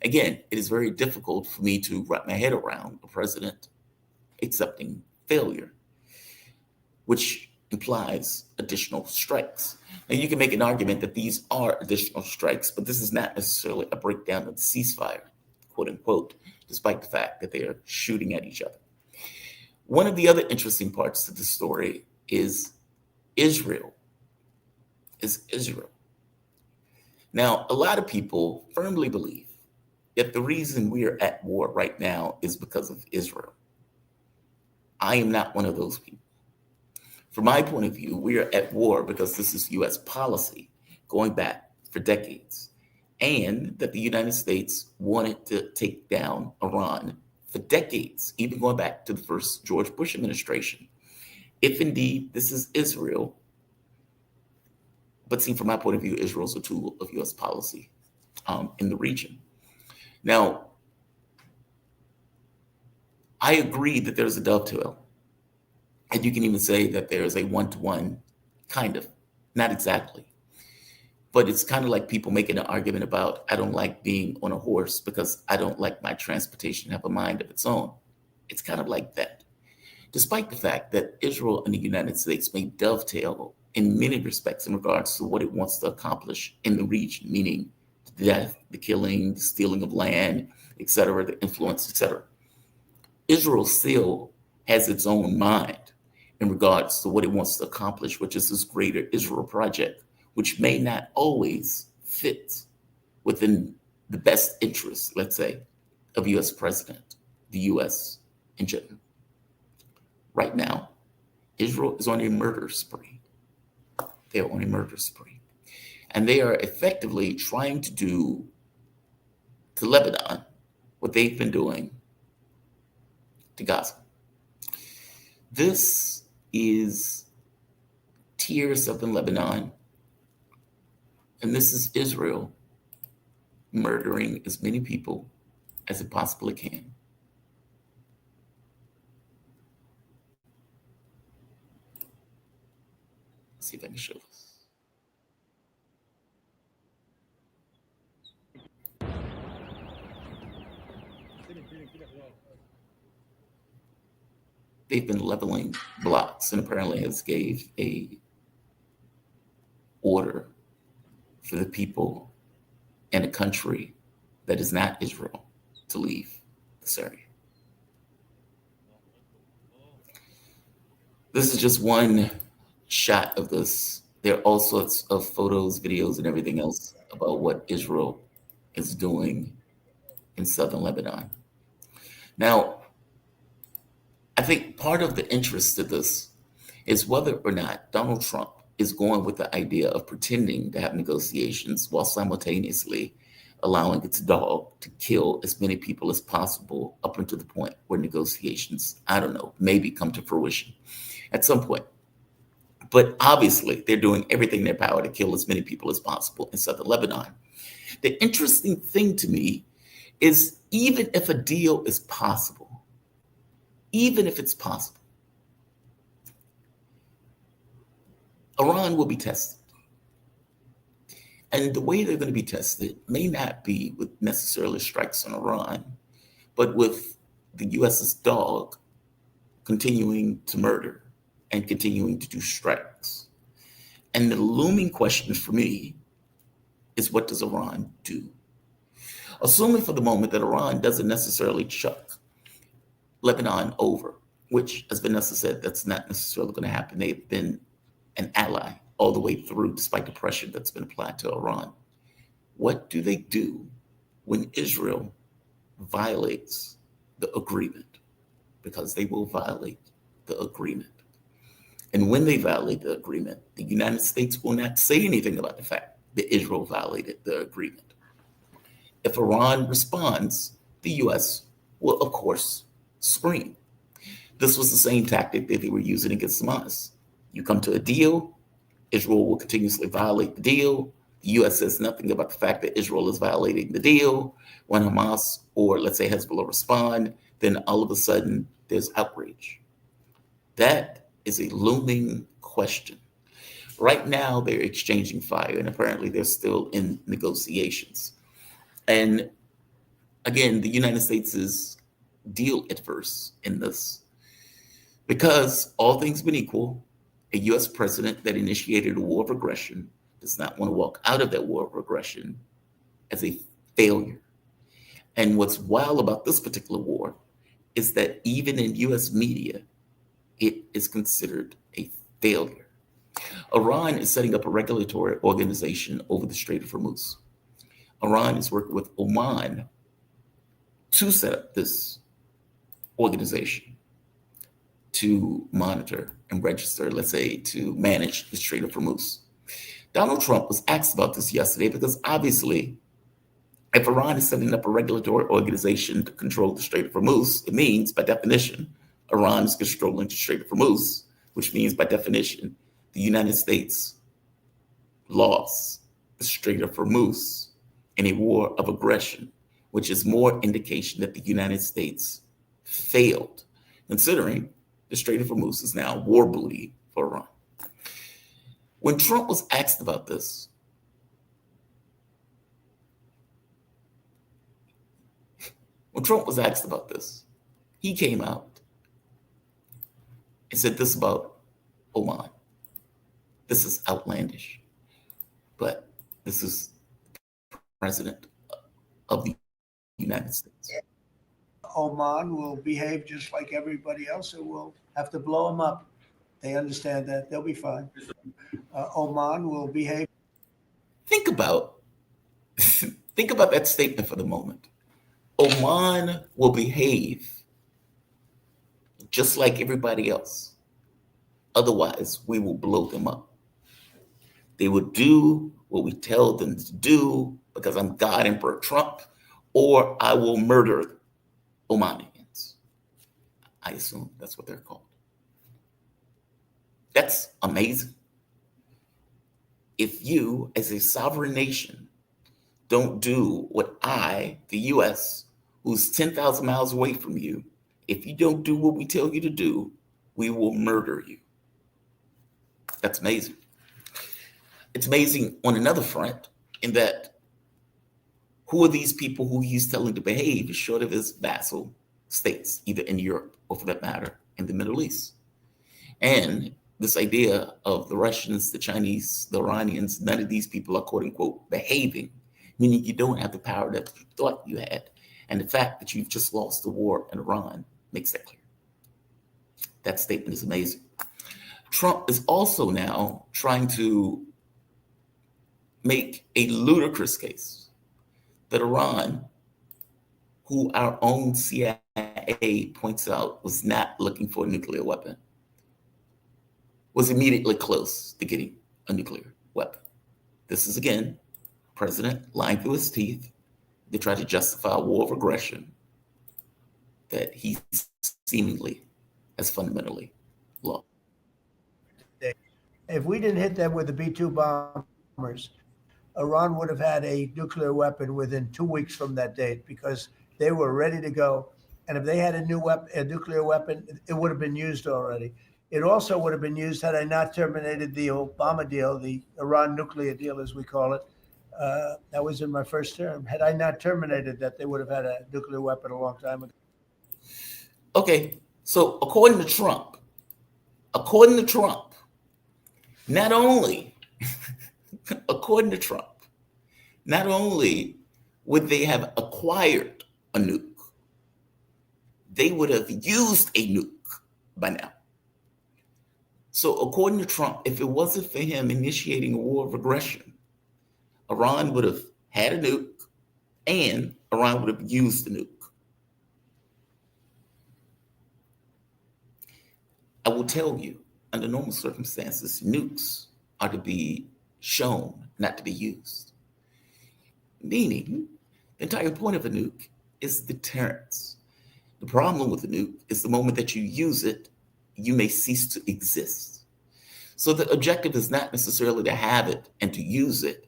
Again, it is very difficult for me to wrap my head around a president accepting failure, which implies additional strikes. Now, you can make an argument that these are additional strikes, but this is not necessarily a breakdown of the ceasefire, quote unquote, despite the fact that they are shooting at each other. One of the other interesting parts to the story is Israel. Now, a lot of people firmly believe that the reason we are at war right now is because of Israel. I am not one of those people. From my point of view, we are at war because this is US policy going back for decades, and that the United States wanted to take down Iran for decades, even going back to the first George Bush administration. If indeed this is Israel, but see, from my point of view, Israel is a tool of US policy in the region. Now, I agree that there's a dovetail. And you can even say that there's a one-to-one, kind of, not exactly. But it's kind of like people making an argument about, I don't like being on a horse because I don't like my transportation have a mind of its own. It's kind of like that. Despite the fact that Israel and the United States may dovetail in many respects in regards to what it wants to accomplish in the region, meaning the death, the killing, the stealing of land, et cetera, the influence, et cetera. Israel still has its own mind in regards to what it wants to accomplish, which is this greater Israel project, which may not always fit within the best interest, let's say, of US president, the US in general. Right now, Israel is on a murder spree. They're on a murder spree. And they are effectively trying to do to Lebanon what they've been doing to Gaza. This is tears up in Lebanon, and this is Israel murdering as many people as it possibly can. Let's see if I can show this. They've been leveling blocks, and apparently has gave a order for the people in a country that is not Israel to leave this area. This is just one shot of this. There are all sorts of photos, videos, and everything else about what Israel is doing in southern Lebanon. Now, I think part of the interest of this is whether or not Donald Trump is going with the idea of pretending to have negotiations while simultaneously allowing its dog to kill as many people as possible up until the point where negotiations, I don't know, maybe come to fruition at some point. But obviously, they're doing everything in their power to kill as many people as possible in southern Lebanon. The interesting thing to me is even if a deal is possible, even if it's possible, Iran will be tested. And the way they're going to be tested may not be with necessarily strikes on Iran, but with the US's dog continuing to murder and continuing to do strikes. And the looming question for me is, what does Iran do? Assuming for the moment that Iran doesn't necessarily chuck Lebanon over, which, as Vanessa said, that's not necessarily going to happen. They've been an ally all the way through, despite the pressure that's been applied to Iran. What do they do when Israel violates the agreement? Because they will violate the agreement. And when they violate the agreement, the United States will not say anything about the fact that Israel violated the agreement. If Iran responds, the US will, of course, scream. This was the same tactic that they were using against Hamas. You come to a deal, Israel will continuously violate the deal. The US says nothing about the fact that Israel is violating the deal. When Hamas, or let's say Hezbollah, respond, then all of a sudden there's outrage. That is a looming question. Right now, they're exchanging fire, and apparently they're still in negotiations. And again, the United States is deal adverse in this because, all things being equal, a US president that initiated a war of aggression does not want to walk out of that war of aggression as a failure. And what's wild about this particular war is that even in US media, it is considered a failure. Iran is setting up a regulatory organization over the Strait of Hormuz. Iran is working with Oman to set up this organization to monitor and register, let's say, to manage the Strait of Hormuz. Donald Trump was asked about this yesterday because obviously, if Iran is setting up a regulatory organization to control the Strait of Hormuz, it means, by definition, Iran is controlling the Strait of Hormuz, which means, by definition, the United States lost the Strait of Hormuz in a war of aggression, which is more indication that the United States failed, considering the Strait of Hormuz is now war booty for Iran. When Trump was asked about this, he came out and said this about Oman. This is outlandish, but this is the president of the United States. Oman will behave just like everybody else, and we'll have to blow them up. They understand that. They'll be fine. Oman will behave. Think about that statement for the moment. Oman will behave just like everybody else Otherwise, we will blow them up. They will do what we tell them to do because I'm God Emperor Trump, or I will murder Omanians. I assume that's what they're called. That's amazing. If you, as a sovereign nation, don't do what I, the US, who's 10,000 miles away from you, if you don't do what we tell you to do, we will murder you. That's amazing. It's amazing on another front in that who are these people who he's telling to behave short of his vassal states, either in Europe or for that matter, in the Middle East? And this idea of the Russians, the Chinese, the Iranians, none of these people are quote unquote behaving, meaning you don't have the power that you thought you had. And the fact that you've just lost the war in Iran makes that clear. That statement is amazing. Trump is also now trying to make a ludicrous case that Iran, who our own CIA points out was not looking for a nuclear weapon, was immediately close to getting a nuclear weapon. This is, again, President lying through his teeth to try to justify a war of aggression that he seemingly has fundamentally lost. If we didn't hit them with the B-2 bombers, Iran would have had a nuclear weapon within 2 weeks from that date because they were ready to go. And if they had a nuclear weapon, it would have been used already. It also would have been used had I not terminated the Obama deal, the Iran nuclear deal, as we call it. That was in my first term. Had I not terminated that, they would have had a nuclear weapon a long time ago. Okay, so according to Trump, not only, according to Trump, not only would they have acquired a nuke, they would have used a nuke by now. So according to Trump, if it wasn't for him initiating a war of aggression, Iran would have had a nuke and Iran would have used the nuke. I will tell you, under normal circumstances, nukes are to be shown, not to be used. Meaning, the entire point of a nuke is deterrence. The problem with the nuke is the moment that you use it, you may cease to exist. So the objective is not necessarily to have it and to use it.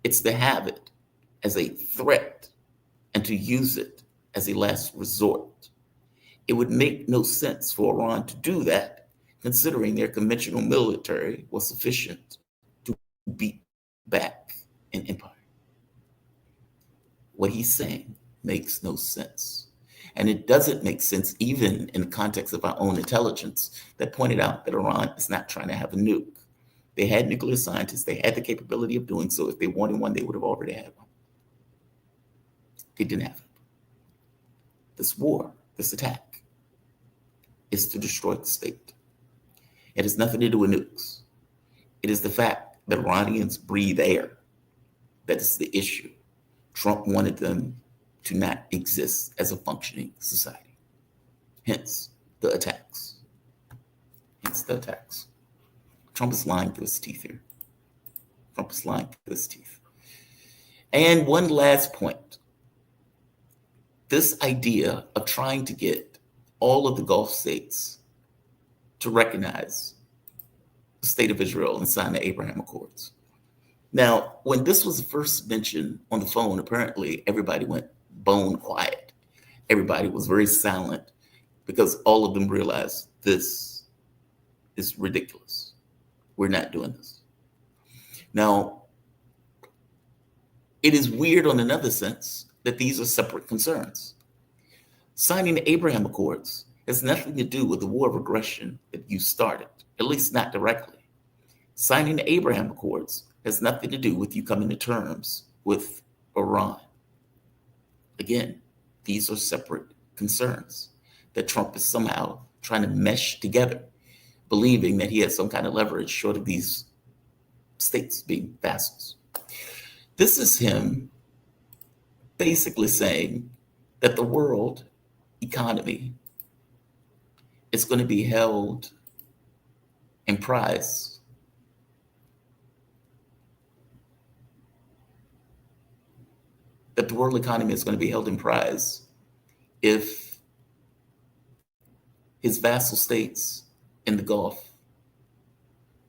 It's to have it as a threat and to use it as a last resort. It would make no sense for Iran to do that, considering their conventional military was sufficient to beat back an empire. What he's saying makes no sense. And it doesn't make sense even in the context of our own intelligence that pointed out that Iran is not trying to have a nuke. They had nuclear scientists. They had the capability of doing so. If they wanted one, they would have already had one. They didn't have it. This war, this attack, is to destroy the state. It has nothing to do with nukes. It is the fact that Iranians breathe air that is the issue. Trump wanted them to not exist as a functioning society. Hence the attacks. Trump is lying through his teeth here. And one last point. This idea of trying to get all of the Gulf states to recognize the state of Israel and sign the Abraham Accords. Now, when this was first mentioned on the phone, apparently everybody went bone quiet. Everybody was very silent because all of them realized this is ridiculous. We're not doing this. Now, it is weird on another sense that these are separate concerns. Signing the Abraham Accords has nothing to do with the war of aggression that you started, at least not directly. Signing the Abraham Accords has nothing to do with you coming to terms with Iran. Again, these are separate concerns that Trump is somehow trying to mesh together, believing that he has some kind of leverage short of these states being vassals. This is him basically saying that the world economy is going to be held and prize. That the world economy is going to be held in prize if his vassal states in the Gulf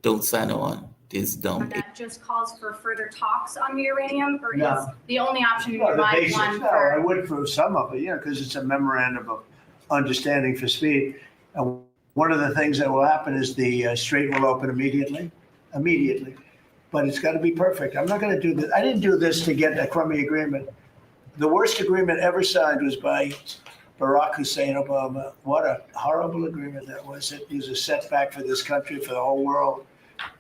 don't sign on to his dumb. That just calls for further talks on uranium, or No. is the only option in Well, your the mind basics, one no, for? I would for some of it, yeah, because it's a memorandum of understanding for speed. And one of the things that will happen is the strait will open immediately, but it's got to be perfect. I'm not going to do this. I didn't do this to get a crummy agreement. The worst agreement ever signed was by Barack Hussein Obama. What a horrible agreement that was. It was a setback for this country, for the whole world.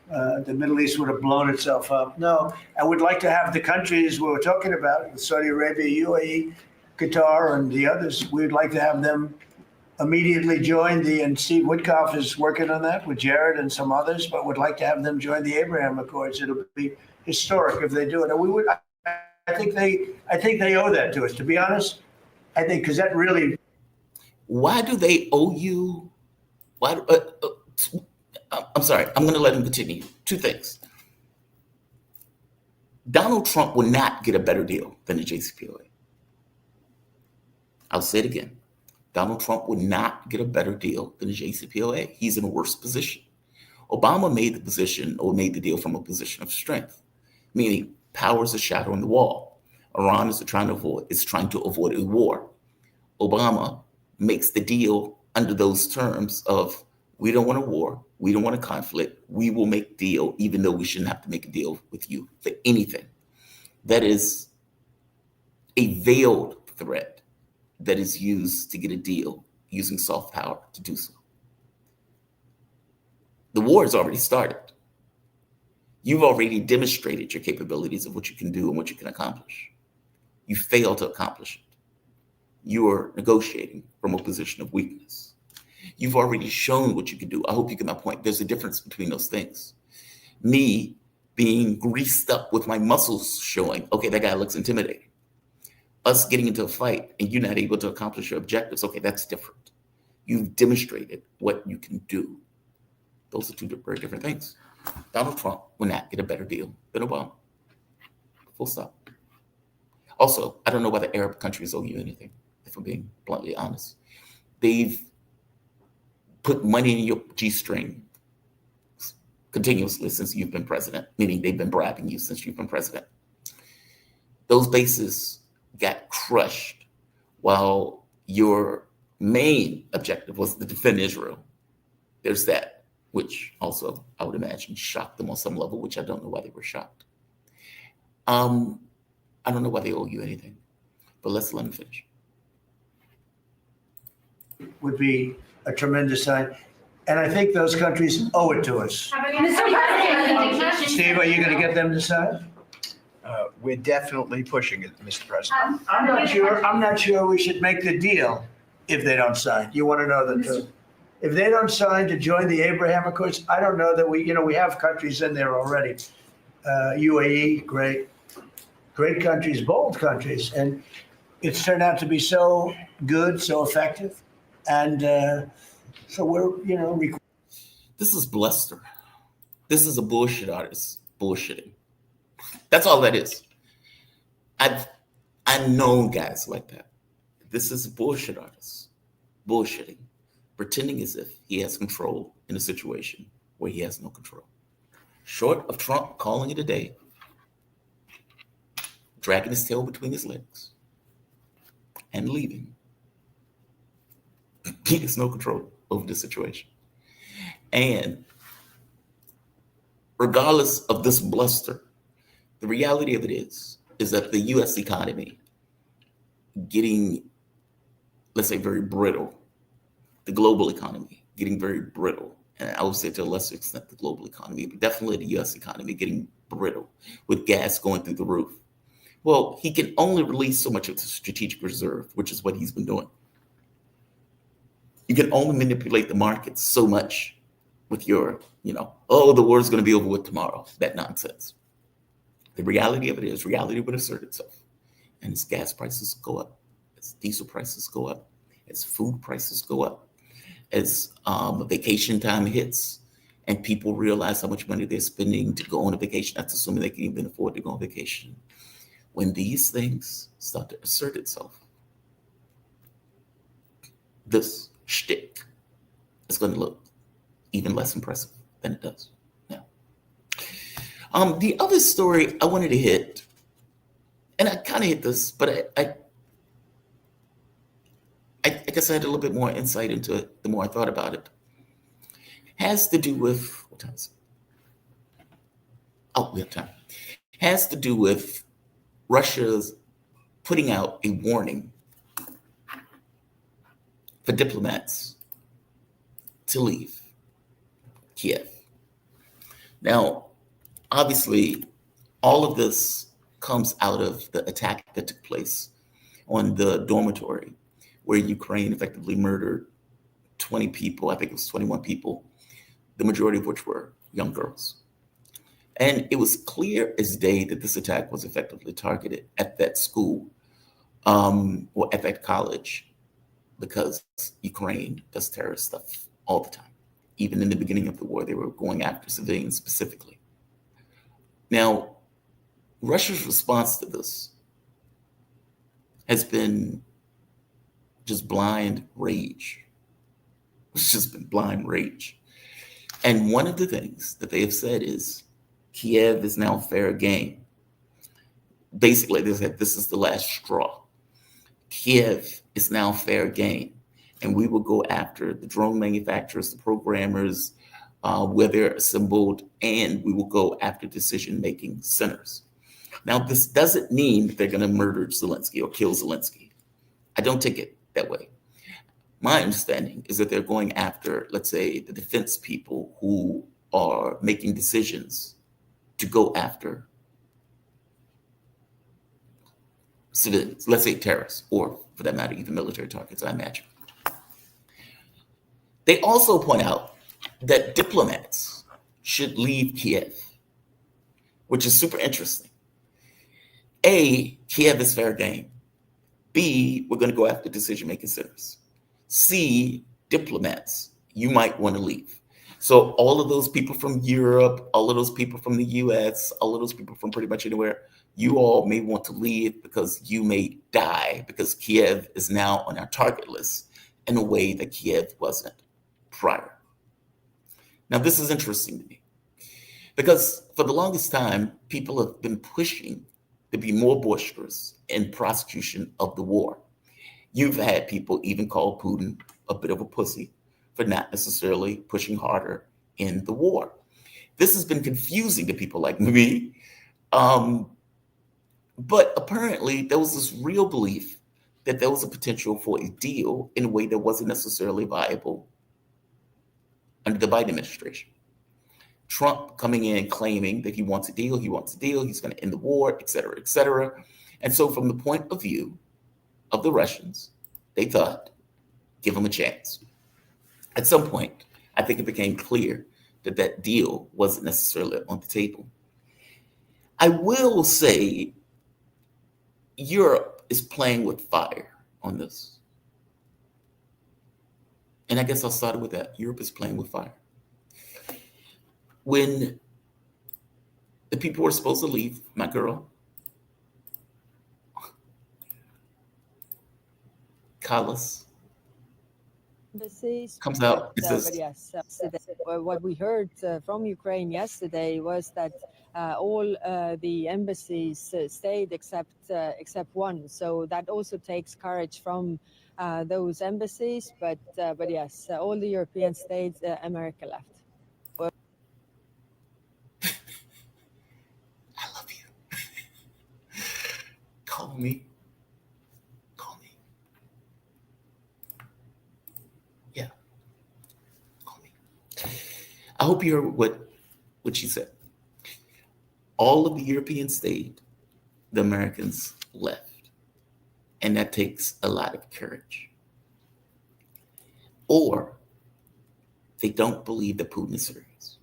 The Middle East would have blown itself up. No, I would like to have the countries we were talking about, Saudi Arabia, UAE, Qatar, and the others, we'd like to have them immediately join and Steve Witkoff is working on that with Jared and some others, but would like to have them join the Abraham Accords. It'll be historic if they do it. And we would, I think they owe that to us, to be honest. I think, because that really. Why do they owe you? Why? I'm sorry. I'm going to let him continue. Two things. Donald Trump will not get a better deal than the JCPOA. I'll say it again. Donald Trump would not get a better deal than the JCPOA. He's in a worse position. Obama made the deal from a position of strength, meaning power is a shadow on the wall. Iran is trying to avoid a war. Obama makes the deal under those terms of, we don't want a war, we don't want a conflict, we will make deal even though we shouldn't have to make a deal with you for anything. That is a veiled threat that is used to get a deal using soft power to do so. The war has already started. You've already demonstrated your capabilities of what you can do and what you can accomplish. You failed to accomplish it. You are negotiating from a position of weakness. You've already shown what you can do. I hope you get my point. There's a difference between those things. Me being greased up with my muscles showing, okay, that guy looks intimidating. Us getting into a fight and you're not able to accomplish your objectives, okay, that's different. You've demonstrated what you can do. Those are two very different things. Donald Trump will not get a better deal than Obama. Full stop. Also, I don't know why the Arab countries owe you anything, if I'm being bluntly honest. They've put money in your G-string continuously since you've been president, meaning they've been bribing you since you've been president. Those bases got crushed while your main objective was to defend Israel. There's that, which also I would imagine shocked them on some level, which I don't know why they were shocked. I don't know why they owe you anything, but let me finish. Would be a tremendous sign. And I think those countries owe it to us. Steve, are you going to get them to sign? We're definitely pushing it, Mr. President. I'm not sure we should make the deal if they don't sign. You want to know the truth? If they don't sign to join the Abraham Accords, I don't know that we have countries in there already. UAE, great countries, bold countries. And it's turned out to be so good, so effective. And so we're, This is bluster. This is a bullshit artist bullshitting. That's all that is. I've known guys like that. This is a bullshit artist bullshitting, pretending as if he has control in a situation where he has no control. Short of Trump calling it a day, dragging his tail between his legs, and leaving. He has no control over the situation. And regardless of this bluster, the reality of it is that the U.S. economy getting, let's say, very brittle, the global economy getting very brittle, and I would say to a lesser extent the global economy, but definitely the U.S. economy getting brittle with gas going through the roof. Well, he can only release so much of the strategic reserve, which is what he's been doing. You can only manipulate the markets so much with your, the war's going to be over with tomorrow, that nonsense. The reality of it is reality would assert itself. And as gas prices go up, as diesel prices go up, as food prices go up, as vacation time hits, and people realize how much money they're spending to go on a vacation, that's assuming they can even afford to go on vacation. When these things start to assert itself, this shtick is going to look even less impressive than it does now. The other story I wanted to hit, and I kind of hit this, but I guess I had a little bit more insight into it the more I thought about it, has to do with, what time is it? Oh, we have time. Has to do with Russia's putting out a warning for diplomats to leave Kiev. Now, obviously, all of this comes out of the attack that took place on the dormitory where Ukraine effectively murdered 20 people, I think it was 21 people, the majority of which were young girls. And it was clear as day that this attack was effectively targeted at that school or at that college, because Ukraine does terrorist stuff all the time. Even in the beginning of the war, they were going after civilians specifically. Now, Russia's response to this has been just blind rage. It's just been blind rage. And one of the things that they have said is Kiev is now fair game. Basically, they said this is the last straw. Kiev is now fair game. And we will go after the drone manufacturers, the programmers, where they're assembled, and we will go after decision-making centers. Now, this doesn't mean that they're going to murder Zelensky or kill Zelensky. I don't take it that way. My understanding is that they're going after, let's say, the defense people who are making decisions to go after civilians, let's say terrorists, or for that matter, even military targets, I imagine. They also point out that diplomats should leave Kiev, which is super interesting. A, Kiev is fair game. B, we're going to go after decision-making centers. C, diplomats, you might want to leave. So all of those people from Europe, all of those people from the US, all of those people from pretty much anywhere, you all may want to leave because you may die, because Kiev is now on our target list in a way that Kiev wasn't prior. Now, this is interesting to me because for the longest time, people have been pushing to be more boisterous in prosecution of the war. You've had people even call Putin a bit of a pussy for not necessarily pushing harder in the war. This has been confusing to people like me. But apparently there was this real belief that there was a potential for a deal in a way that wasn't necessarily viable under the Biden administration. Trump coming in claiming that he wants a deal, he's going to end the war, et cetera, et cetera. And so from the point of view of the Russians, they thought, give them a chance. At some point, I think it became clear that that deal wasn't necessarily on the table. I will say Europe is playing with fire on this. And I guess I'll start with that. Europe is playing with fire. When the people were supposed to leave, my girl, Callas, comes out and says, but yes, what we heard from Ukraine yesterday was that all the embassies stayed except one. So that also takes courage from those embassies. But yes, all the European states, America left. I love you. Call me. Call me. Yeah. Call me. I hope you heard what she said. All of the Europeans stayed, the Americans left. And that takes a lot of courage. Or they don't believe that Putin is serious,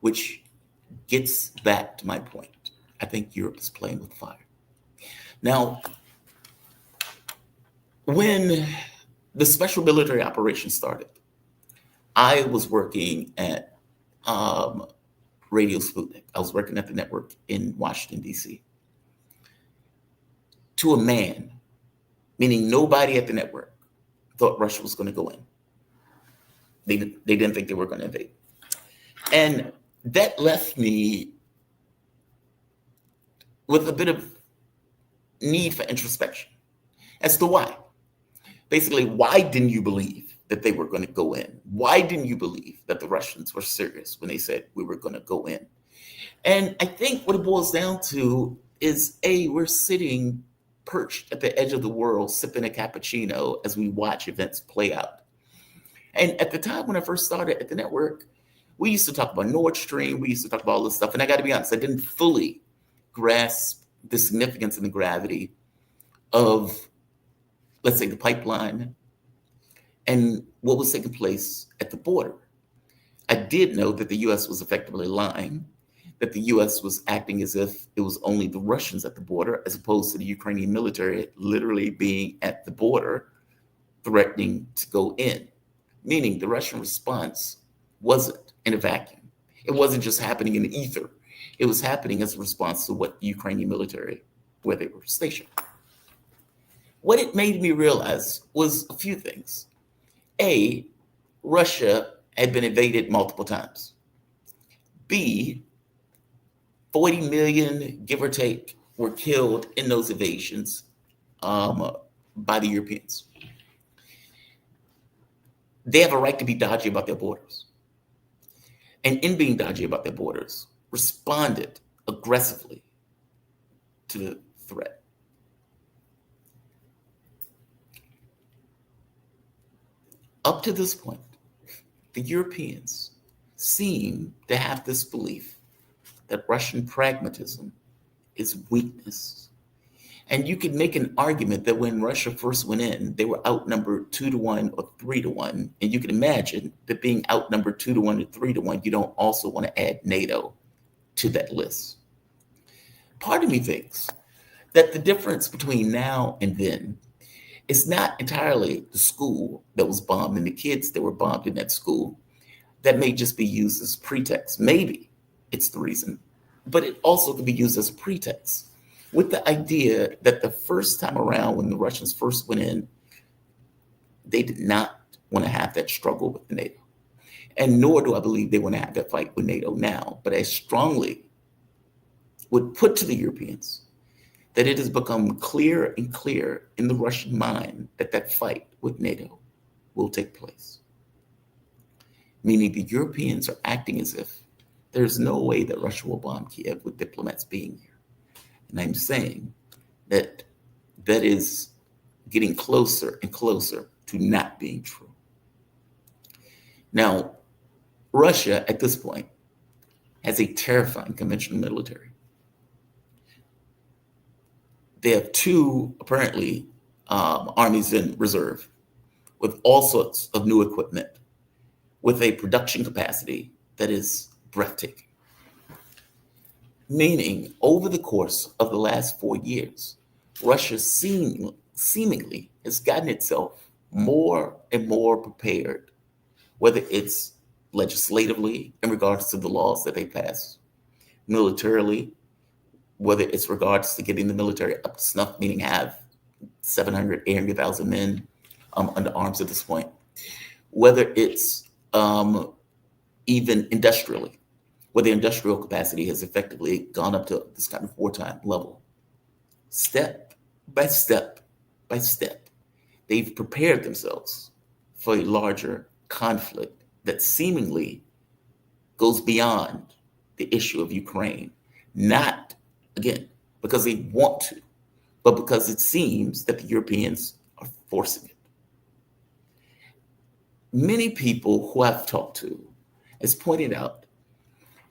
which gets back to my point. I think Europe is playing with fire. Now, when the special military operation started, I was working at Radio Sputnik. I was working at the network in Washington, D.C. To a man, meaning nobody at the network thought Russia was going to go in. They didn't think they were going to invade. And that left me with a bit of need for introspection as to why. Basically, why didn't you believe that they were going to go in? Why didn't you believe that the Russians were serious when they said we were going to go in? And I think what it boils down to is, we're sitting perched at the edge of the world, sipping a cappuccino as we watch events play out. And at the time when I first started at the network, we used to talk about Nord Stream. We used to talk about all this stuff. And I got to be honest, I didn't fully grasp the significance and the gravity of, let's say, the pipeline and what was taking place at the border. I did know that the U.S. was effectively lying, that the U.S. was acting as if it was only the Russians at the border, as opposed to the Ukrainian military literally being at the border, threatening to go in. Meaning the Russian response wasn't in a vacuum. It wasn't just happening in the ether. It was happening as a response to what the Ukrainian military, where they were stationed. What it made me realize was a few things. A, Russia had been invaded multiple times. B, 40 million, give or take, were killed in those invasions by the Europeans. They have a right to be dodgy about their borders. And in being dodgy about their borders, responded aggressively to the threat. Up to this point, the Europeans seem to have this belief that Russian pragmatism is weakness. And you could make an argument that when Russia first went in, they were outnumbered 2-1 or 3-1. And you can imagine that being outnumbered 2-1 or 3-1, you don't also want to add NATO to that list. Part of me thinks that the difference between now and then is not entirely the school that was bombed and the kids that were bombed in that school. That may just be used as pretext. Maybe it's the reason, but it also can be used as a pretext, with the idea that the first time around when the Russians first went in, they did not want to have that struggle with NATO. And nor do I believe they want to have that fight with NATO now. But I strongly would put to the Europeans that it has become clearer and clearer in the Russian mind that that fight with NATO will take place. Meaning the Europeans are acting as if there's no way that Russia will bomb Kiev with diplomats being here. And I'm saying that that is getting closer and closer to not being true. Now, Russia at this point has a terrifying conventional military. They have two, apparently, armies in reserve with all sorts of new equipment, with a production capacity that is breathtaking. Meaning, over the course of the last 4 years, Russia seemingly has gotten itself more and more prepared, whether it's legislatively in regards to the laws that they pass, militarily, whether it's regards to getting the military up to snuff, meaning have 700, 800,000 men under arms at this point, whether it's even industrially, where the industrial capacity has effectively gone up to this kind of wartime level. Step by step by step, they've prepared themselves for a larger conflict that seemingly goes beyond the issue of Ukraine, not, again, because they want to, but because it seems that the Europeans are forcing it. Many people who I've talked to has pointed out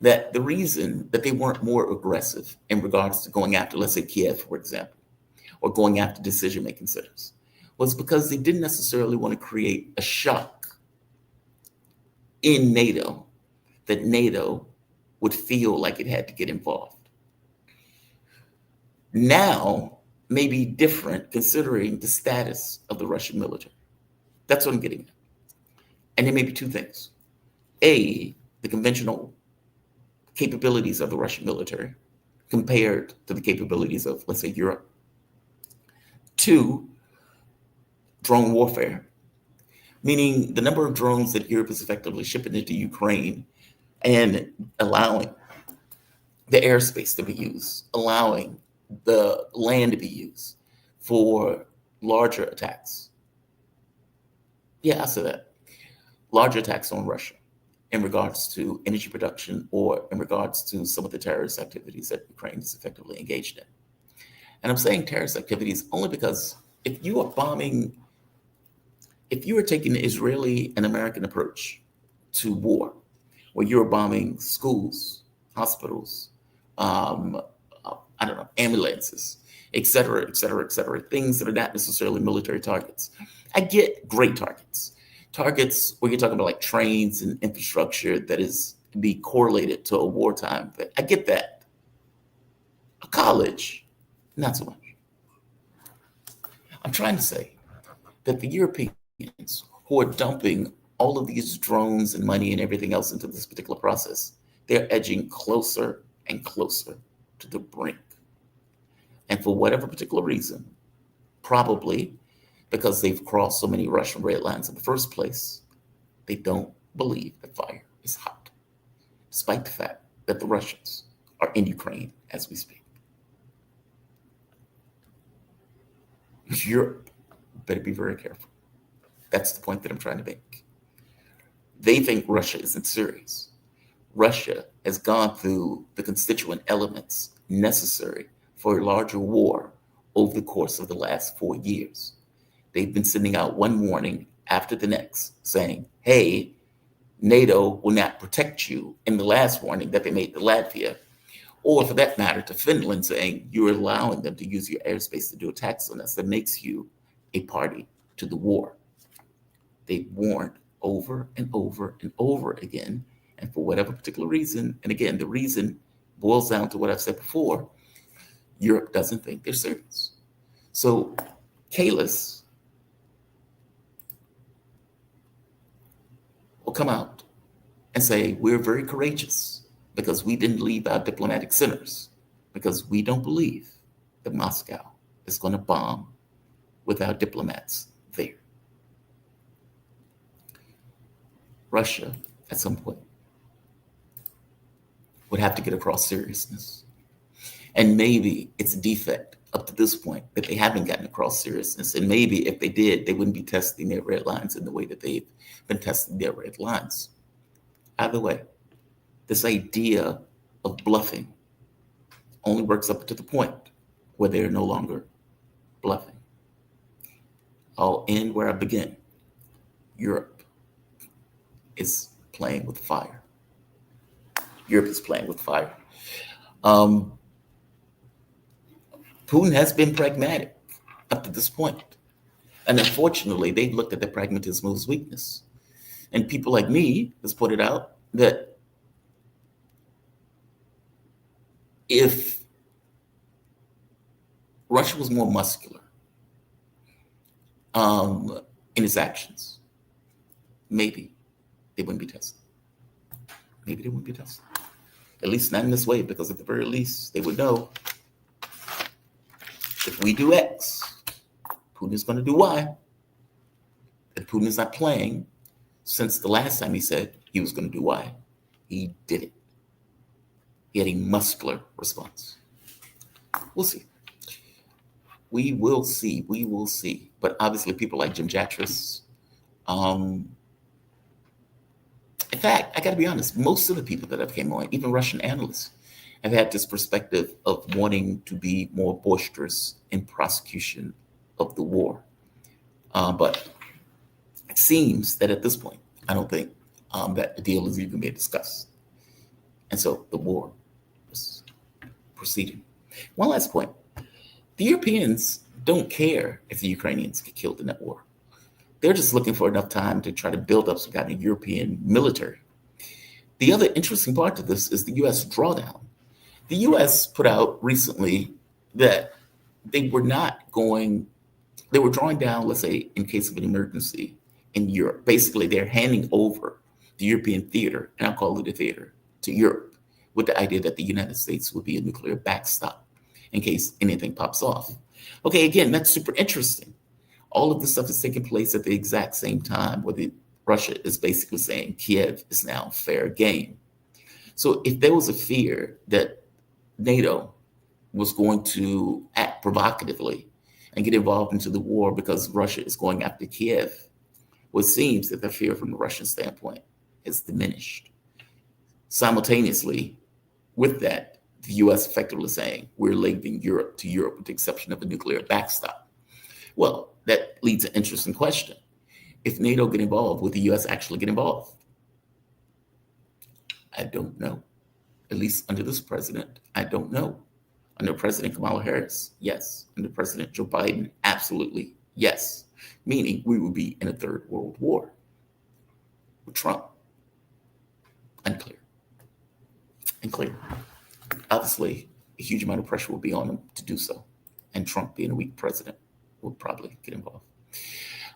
that the reason that they weren't more aggressive in regards to going after, let's say, Kiev, for example, or going after decision-making centers, was because they didn't necessarily want to create a shock in NATO, that NATO would feel like it had to get involved. Now may be different considering the status of the Russian military. That's what I'm getting at. And there may be two things. the conventional capabilities of the Russian military compared to the capabilities of, let's say, Europe. 2, drone warfare, meaning the number of drones that Europe is effectively shipping into Ukraine and allowing the airspace to be used, allowing the land to be used for larger attacks. Yeah, I said that. Larger attacks on Russia in regards to energy production or in regards to some of the terrorist activities that Ukraine is effectively engaged in. And I'm saying terrorist activities only because if you are taking the Israeli and American approach to war, where you're bombing schools, hospitals, I don't know, ambulances, et cetera, et cetera, et cetera, things that are not necessarily military targets. I get great targets. Targets where you're talking about like trains and infrastructure that is be correlated to a wartime thing. I get that. A college, not so much. I'm trying to say that the Europeans who are dumping all of these drones and money and everything else into this particular process, they're edging closer and closer to the brink. And for whatever particular reason, probably because they've crossed so many Russian red lines in the first place, they don't believe the fire is hot, despite the fact that the Russians are in Ukraine as we speak. Europe better be very careful. That's the point that I'm trying to make. They think Russia isn't serious. Russia has gone through the constituent elements necessary for a larger war over the course of the last 4 years. They've been sending out one warning after the next saying, hey, NATO will not protect you, in the last warning that they made to Latvia, or for that matter to Finland, saying you're allowing them to use your airspace to do attacks on us. That makes you a party to the war. They've warned over and over and over again, and for whatever particular reason, and again, the reason boils down to what I've said before, Europe doesn't think they're serious. So Kalis will come out and say, we're very courageous because we didn't leave our diplomatic centers, because we don't believe that Moscow is going to bomb with our diplomats there. Russia, at some point, would have to get across seriousness. And maybe it's a defect up to this point that they haven't gotten across seriousness. And maybe if they did, they wouldn't be testing their red lines in the way that they've been testing their red lines. Either way, this idea of bluffing only works up to the point where they're no longer bluffing. I'll end where I begin. Europe is playing with fire. Europe is playing with fire. Putin has been pragmatic up to this point. And unfortunately, they've looked at the pragmatism as weakness. And people like me has pointed out that if Russia was more muscular in its actions, maybe they wouldn't be tested. Maybe they wouldn't be tested. At least not in this way, because at the very least, they would know if we do X, Putin is going to do Y. That Putin is not playing since the last time he said he was going to do Y. He did it. He had a muscular response. We'll see. We will see. We will see. But obviously, people like Jim Jatras. In fact, I got to be honest, most of the people that have came on, even Russian analysts, have had this perspective of wanting to be more boisterous in prosecution of the war. But it seems that at this point, I don't think that the deal is even being discussed. And so the war is proceeding. One last point. The Europeans don't care if the Ukrainians get killed in that war. They're just looking for enough time to try to build up some kind of European military. The other interesting part to this is the U.S. drawdown. The U.S. put out recently that they were drawing down, let's say, in case of an emergency in Europe. Basically, they're handing over the European theater, and I'll call it a theater, to Europe, with the idea that the United States would be a nuclear backstop in case anything pops off. Okay, again, that's super interesting. All of this stuff is taking place at the exact same time where Russia is basically saying Kiev is now fair game. So if there was a fear that NATO was going to act provocatively and get involved into the war because Russia is going after Kiev, well, it seems that the fear from the Russian standpoint has diminished. Simultaneously, with that, the US effectively saying we're leaving Europe to Europe with the exception of a nuclear backstop. Well, that leads to an interesting question. If NATO get involved, would the US actually get involved? I don't know. At least under this president, I don't know. Under President Kamala Harris, yes. Under President Joe Biden, absolutely yes. Meaning we would be in a third world war with Trump. Unclear. Unclear. Obviously, a huge amount of pressure will be on him to do so. And Trump, being a weak president, will probably get involved.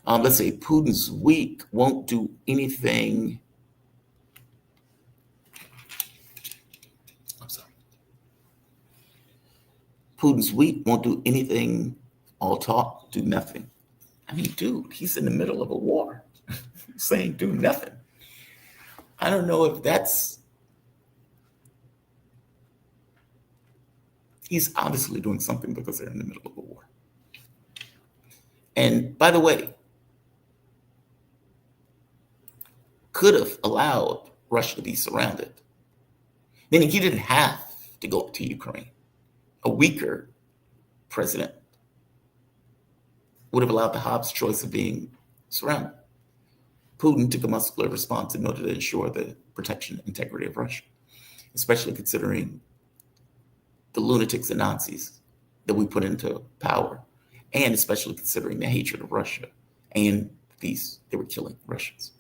Let's say Putin's weak, won't do anything. I'm sorry. Putin's weak, won't do anything, all talk, do nothing. I mean, dude, he's in the middle of a war saying do nothing. I don't know if he's obviously doing something because they're in the middle of a war. And by the way, could have allowed Russia to be surrounded. Meaning he didn't have to go to Ukraine. A weaker president would have allowed the Hobbs choice of being surrounded. Putin took a muscular response in order to ensure the protection and integrity of Russia, especially considering the lunatics and Nazis that we put into power, and especially considering the hatred of Russia and they were killing Russians.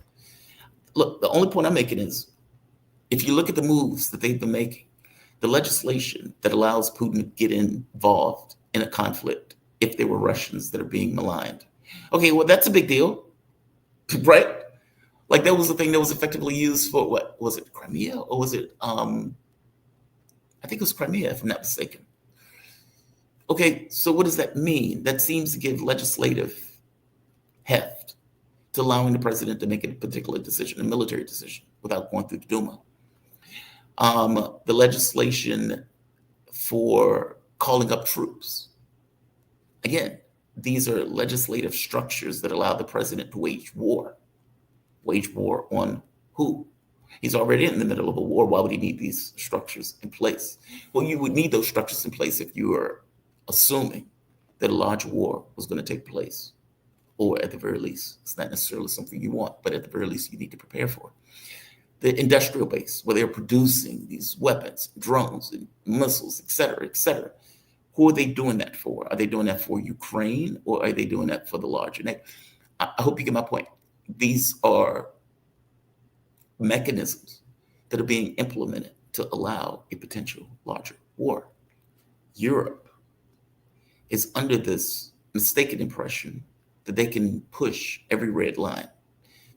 Look, the only point I'm making is, if you look at the moves that they've been making, the legislation that allows Putin to get involved in a conflict if there were Russians that are being maligned. Okay, well, that's a big deal, right? Like that was the thing that was effectively used for, what was it, Crimea? Or was it, I think it was Crimea, if I'm not mistaken. Okay, so what does that mean? That seems to give legislative heft to allowing the president to make a particular decision, a military decision, without going through the Duma. The legislation for calling up troops. Again, these are legislative structures that allow the president to wage war. Wage war on who? He's already in the middle of a war. Why would he need these structures in place? Well, you would need those structures in place if you were assuming that a large war was going to take place. Or at the very least, it's not necessarily something you want, but at the very least, you need to prepare for it. The industrial base, where they're producing these weapons, drones, and missiles, et cetera, et cetera. Who are they doing that for? Are they doing that for Ukraine, or are they doing that for the larger NATO? I hope you get my point. These are mechanisms that are being implemented to allow a potential larger war. Europe is under this mistaken impression that they can push every red line.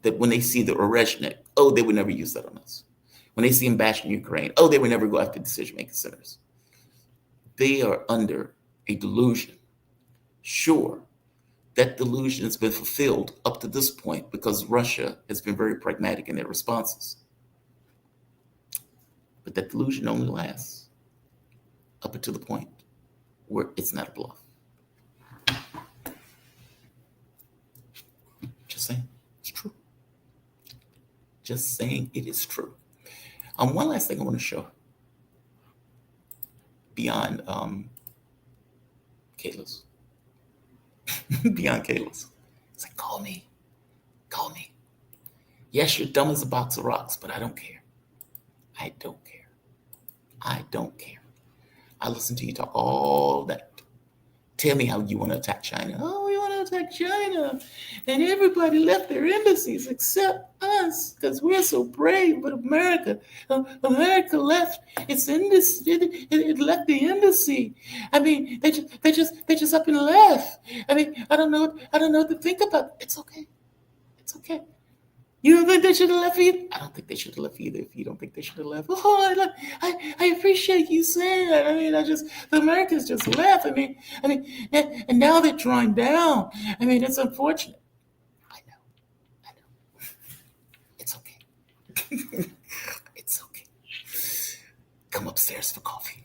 That when they see the Orezhnik, oh, they would never use that on us. When they see him bashing Ukraine, oh, they would never go after decision-making centers. They are under a delusion. Sure, that delusion has been fulfilled up to this point because Russia has been very pragmatic in their responses. But that delusion only lasts up until the point where it's not a bluff. Just saying, it's true. Just saying it is true. One last thing I want to show beyond Kayla's. Beyond Kayla's. It's like, call me. Yes, you're dumb as a box of rocks, but I don't care. I don't care. I listen to you talk all night. Tell me how you want to attack China. Oh, we want to attack China. And everybody left their embassies except us because we're so brave. But America left its embassy. It left the embassy. I mean, they just up and left. I mean, I don't know what to think about. It's okay. You don't think they should have left either? I don't think they should have left either if you don't think they should have left. Oh, I appreciate you saying that. I mean, the Americans just left. And now they're drawing down. I mean, it's unfortunate. I know. It's okay. It's okay. Come upstairs for coffee.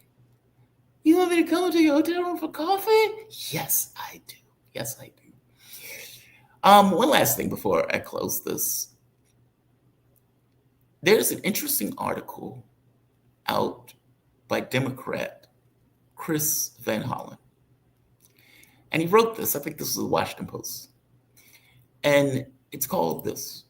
You want me to come to your hotel room for coffee? Yes, I do. Yes, I do. One last thing before I close this. There's an interesting article out by Democrat Chris Van Hollen. And he wrote this. I think this is the Washington Post. And it's called this.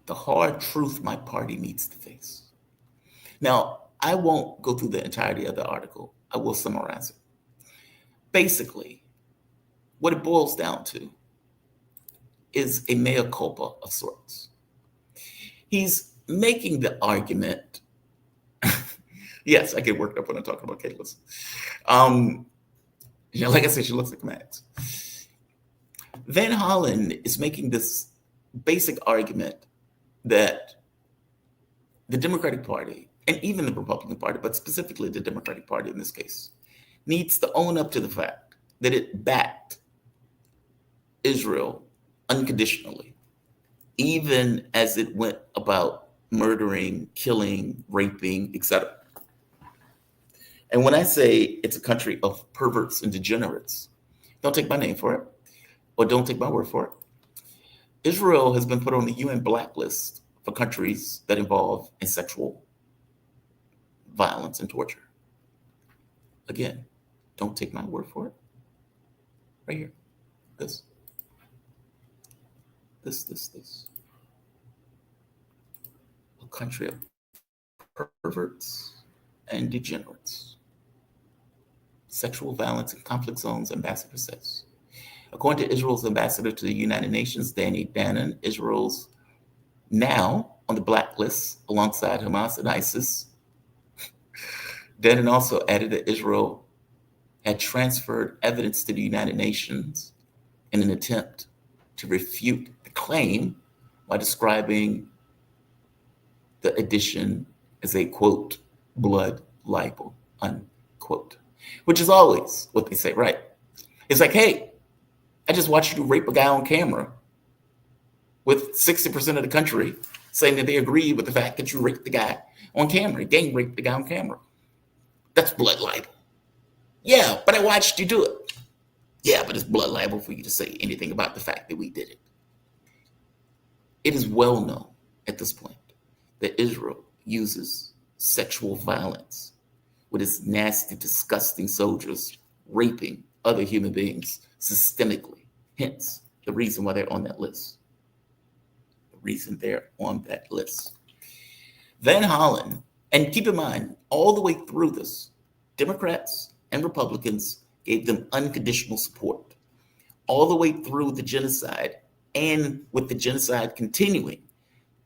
The hard truth my party needs to face. Now, I won't go through the entirety of the article. I will summarize it. Basically, what it boils down to is a mea culpa of sorts. He's making the argument. Yes, I get worked up when I'm talking about Kayla's. Like I said, she looks like Max. Van Hollen is making this basic argument that the Democratic Party, and even the Republican Party, but specifically the Democratic Party in this case, needs to own up to the fact that it backed Israel unconditionally, even as it went about murdering, killing, raping, etc. And when I say it's a country of perverts and degenerates, don't take my name for it, or don't take my word for it. Israel has been put on the UN blacklist for countries that involve in sexual violence and torture. Again, don't take my word for it. Right here. This. A country of perverts and degenerates. Sexual violence in conflict zones, ambassador says. According to Israel's ambassador to the United Nations, Danny Danon, Israel's now on the blacklist alongside Hamas and ISIS. Danon also added that Israel had transferred evidence to the United Nations in an attempt to refute the claim by describing the addition as a, quote, blood libel, unquote, which is always what they say, right? It's like, hey, I just watched you rape a guy on camera with 60% of the country saying that they agree with the fact that you raped the guy on camera, gang raped the guy on camera. That's blood libel. Yeah, but I watched you do it. Yeah, but it's blood libel for you to say anything about the fact that we did it. It is well known at this point that Israel uses sexual violence with its nasty, disgusting soldiers raping other human beings systemically. Hence, the reason why they're on that list. The reason they're on that list. Van Hollen, and keep in mind, all the way through this, Democrats and Republicans gave them unconditional support. All the way through the genocide, and with the genocide continuing,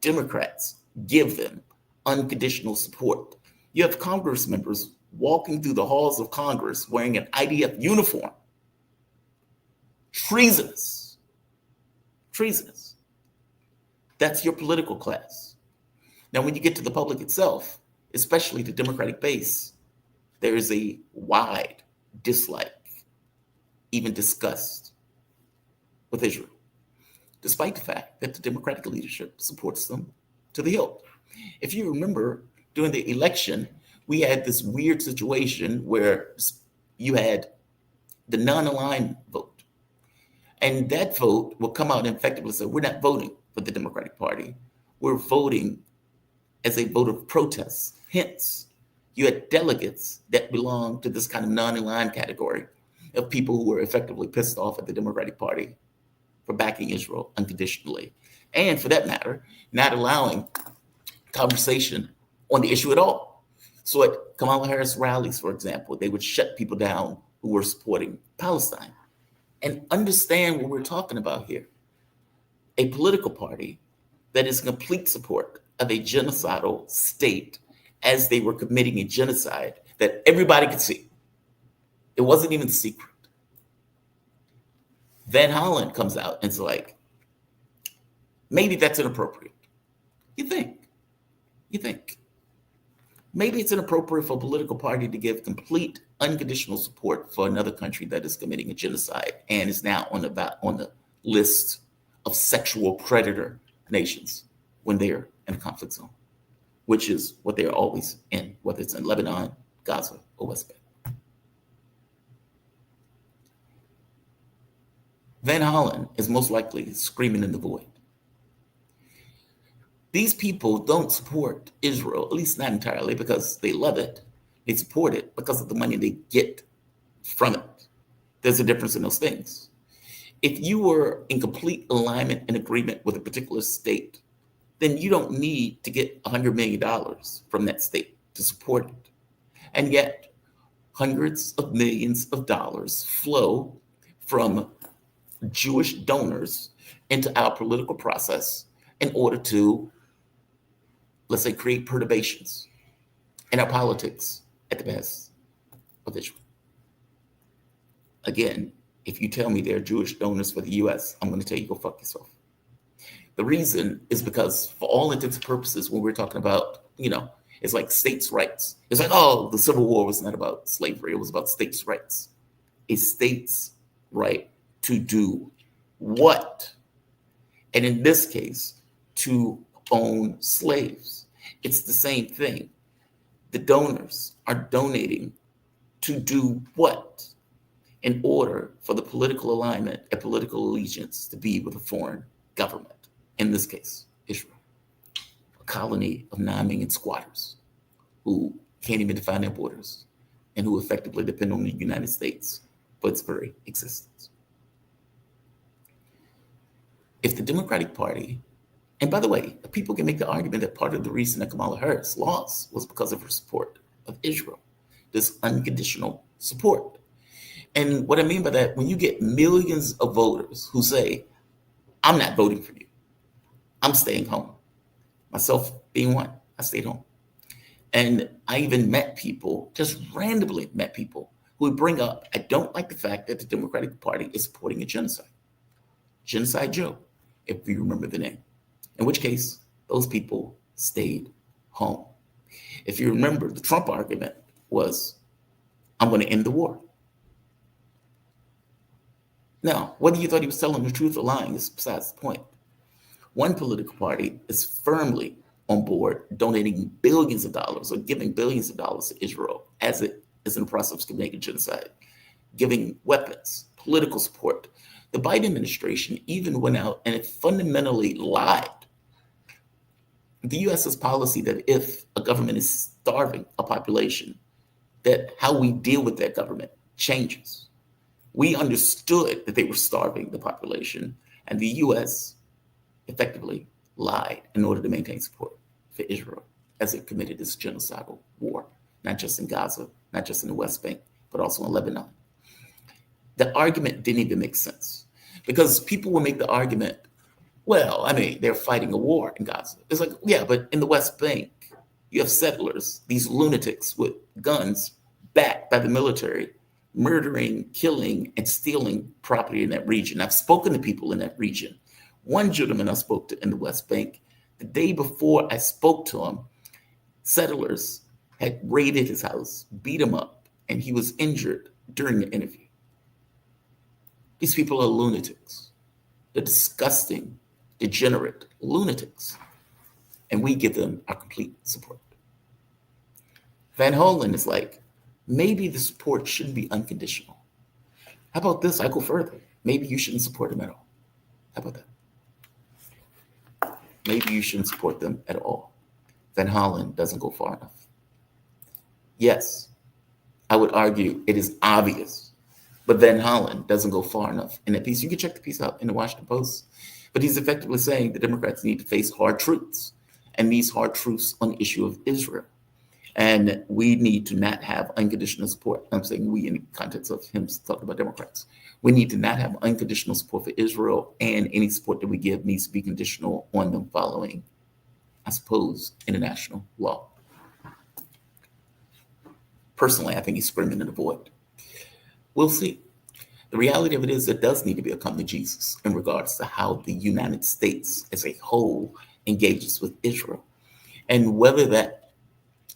Democrats give them unconditional support. You have Congress members walking through the halls of Congress wearing an IDF uniform. Treasonous. Treasonous. That's your political class. Now, when you get to the public itself, especially the Democratic base, there is a wide dislike, even disgust with Israel, despite the fact that the Democratic leadership supports them to the hilt. If you remember, during the election, we had this weird situation where you had the non-aligned vote. And that vote will come out and effectively say, we're not voting for the Democratic Party. We're voting as a vote of protest. Hence, you had delegates that belong to this kind of non-aligned category of people who were effectively pissed off at the Democratic Party for backing Israel unconditionally. And for that matter, not allowing conversation on the issue at all. So at Kamala Harris rallies, for example, they would shut people down who were supporting Palestine. And understand what we're talking about here. A political party that is in complete support of a genocidal state as they were committing a genocide that everybody could see. It wasn't even secret. Van Hollen comes out and it's like, maybe that's inappropriate. You think. Maybe it's inappropriate for a political party to give complete unconditional support for another country that is committing a genocide and is now on the list of sexual predator nations when they're in a conflict zone, which is what they're always in, whether it's in Lebanon, Gaza, or West Bank. Van Hollen is most likely screaming in the void. These people don't support Israel, at least not entirely because they love it. They support it because of the money they get from it. There's a difference in those things. If you were in complete alignment and agreement with a particular state, then you don't need to get $100 million from that state to support it. And yet, hundreds of millions of dollars flow from Jewish donors into our political process in order to, let's say, create perturbations in our politics at the behest of Israel. Again, if you tell me they're Jewish donors for the US, I'm going to tell you, go fuck yourself. The reason is because for all intents and purposes, when we're talking about, it's like states' rights. It's like, oh, the Civil War was not about slavery. It was about states' rights. A state's right to do what? And in this case, to own slaves. It's the same thing. The donors are donating to do what? In order for the political alignment and political allegiance to be with a foreign government, in this case, Israel, a colony of 9 million squatters who can't even define their borders and who effectively depend on the United States for its very existence. If the Democratic Party, and by the way, people can make the argument that part of the reason that Kamala Harris lost was because of her support of Israel, this unconditional support. And what I mean by that, when you get millions of voters who say, I'm not voting for you, I'm staying home. Myself being one, I stayed home. And I even met people, just randomly met people who would bring up, I don't like the fact that the Democratic Party is supporting a genocide. Genocide Joe, if you remember the name. In which case, those people stayed home. If you remember, the Trump argument was, I'm going to end the war. Now, whether you thought he was telling the truth or lying is besides the point. One political party is firmly on board donating billions of dollars or giving billions of dollars to Israel as it is in the process of committing genocide, giving weapons, political support. The Biden administration even went out and it fundamentally lied. The US's policy that if a government is starving a population, that how we deal with that government changes. We understood that they were starving the population, and the US effectively lied in order to maintain support for Israel as it committed this genocidal war, not just in Gaza, not just in the West Bank, but also in Lebanon. The argument didn't even make sense because people will make the argument, well, I mean, they're fighting a war in Gaza. It's like, yeah, but in the West Bank, you have settlers, these lunatics with guns backed by the military, murdering, killing, and stealing property in that region. I've spoken to people in that region. One gentleman I spoke to in the West Bank, the day before I spoke to him, settlers had raided his house, beat him up, and he was injured during the interview. These people are lunatics. They're disgusting, degenerate lunatics. And we give them our complete support. Van Hollen is like, maybe the support shouldn't be unconditional. How about this? I go further. Maybe you shouldn't support them at all. How about that? Maybe you shouldn't support them at all. Van Hollen doesn't go far enough. Yes, I would argue it is obvious, but Van Hollen doesn't go far enough in that piece. You can check the piece out in the Washington Post, but he's effectively saying the Democrats need to face hard truths, and these hard truths on the issue of Israel. And we need to not have unconditional support. I'm saying we in the context of him talking about Democrats. We need to not have unconditional support for Israel, and any support that we give needs to be conditional on them following, I suppose, international law. Personally, I think he's screaming in the void. We'll see. The reality of it is there does need to be a come to Jesus in regards to how the United States as a whole engages with Israel. And whether that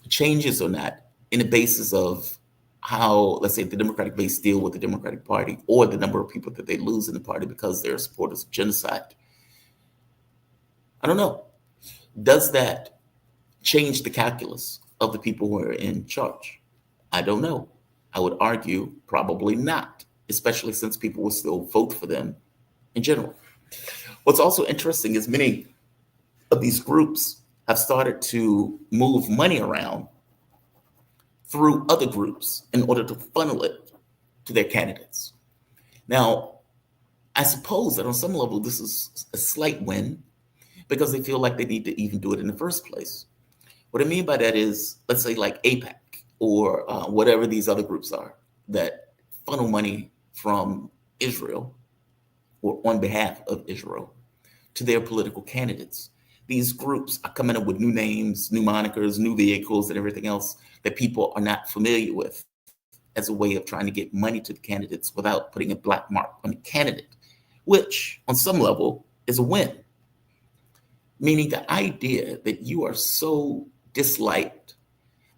changes or not in the basis of how, let's say, the Democratic base deal with the Democratic Party or the number of people that they lose in the party because they're supporters of genocide. I don't know. Does that change the calculus of the people who are in charge? I don't know. I would argue probably not, especially since people will still vote for them in general. What's also interesting is many of these groups have started to move money around through other groups in order to funnel it to their candidates. Now, I suppose that on some level, this is a slight win because they feel like they need to even do it in the first place. What I mean by that is, let's say like AIPAC or whatever these other groups are that funnel money from Israel or on behalf of Israel to their political candidates. These groups are coming up with new names, new monikers, new vehicles, and everything else that people are not familiar with as a way of trying to get money to the candidates without putting a black mark on the candidate, which on some level is a win. Meaning the idea that you are so disliked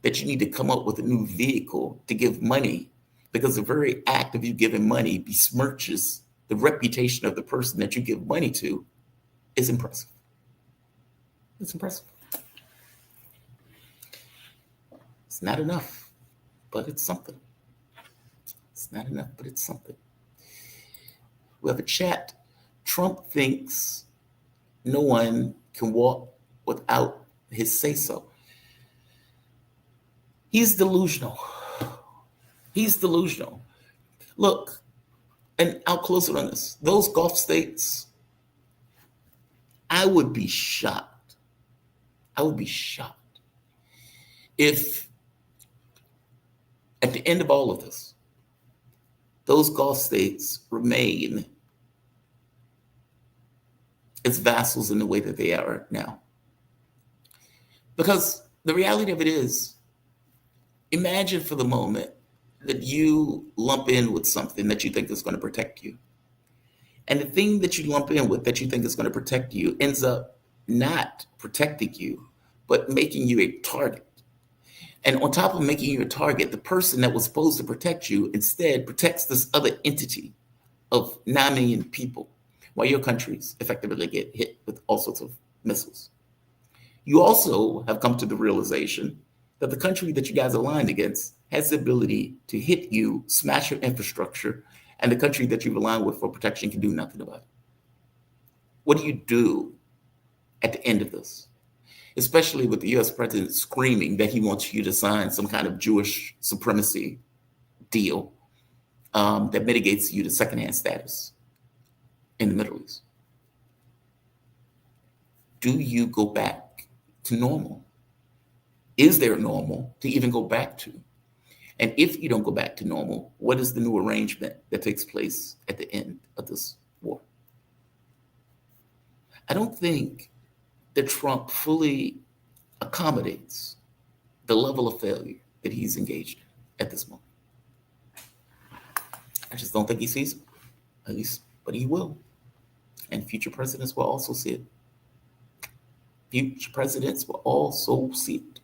that you need to come up with a new vehicle to give money because the very act of you giving money besmirches the reputation of the person that you give money to is impressive. It's impressive. It's not enough, but it's something. It's not enough, but it's something. We have a chat. Trump thinks no one can walk without his say-so. He's delusional. He's delusional. Look, and I'll close it on this. Those Gulf states, I would be shocked. I would be shocked if at the end of all of this, those Gulf states remain as vassals in the way that they are now. Because the reality of it is, imagine for the moment that you lump in with something that you think is going to protect you. And the thing that you lump in with that you think is going to protect you ends up not protecting you, but making you a target. And on top of making you a target, the person that was supposed to protect you instead protects this other entity of 9 million people while your countries effectively get hit with all sorts of missiles. You also have come to the realization that the country that you guys aligned against has the ability to hit you, smash your infrastructure, and the country that you've aligned with for protection can do nothing about it. What do you do at the end of this? Especially with the US president screaming that he wants you to sign some kind of Jewish supremacy deal that mitigates you to secondhand status in the Middle East. Do you go back to normal? Is there normal to even go back to? And if you don't go back to normal, what is the new arrangement that takes place at the end of this war? I don't think that Trump fully accommodates the level of failure that he's engaged in at this moment. I just don't think he sees it, at least, but he will. And future presidents will also see it. Future presidents will also see it.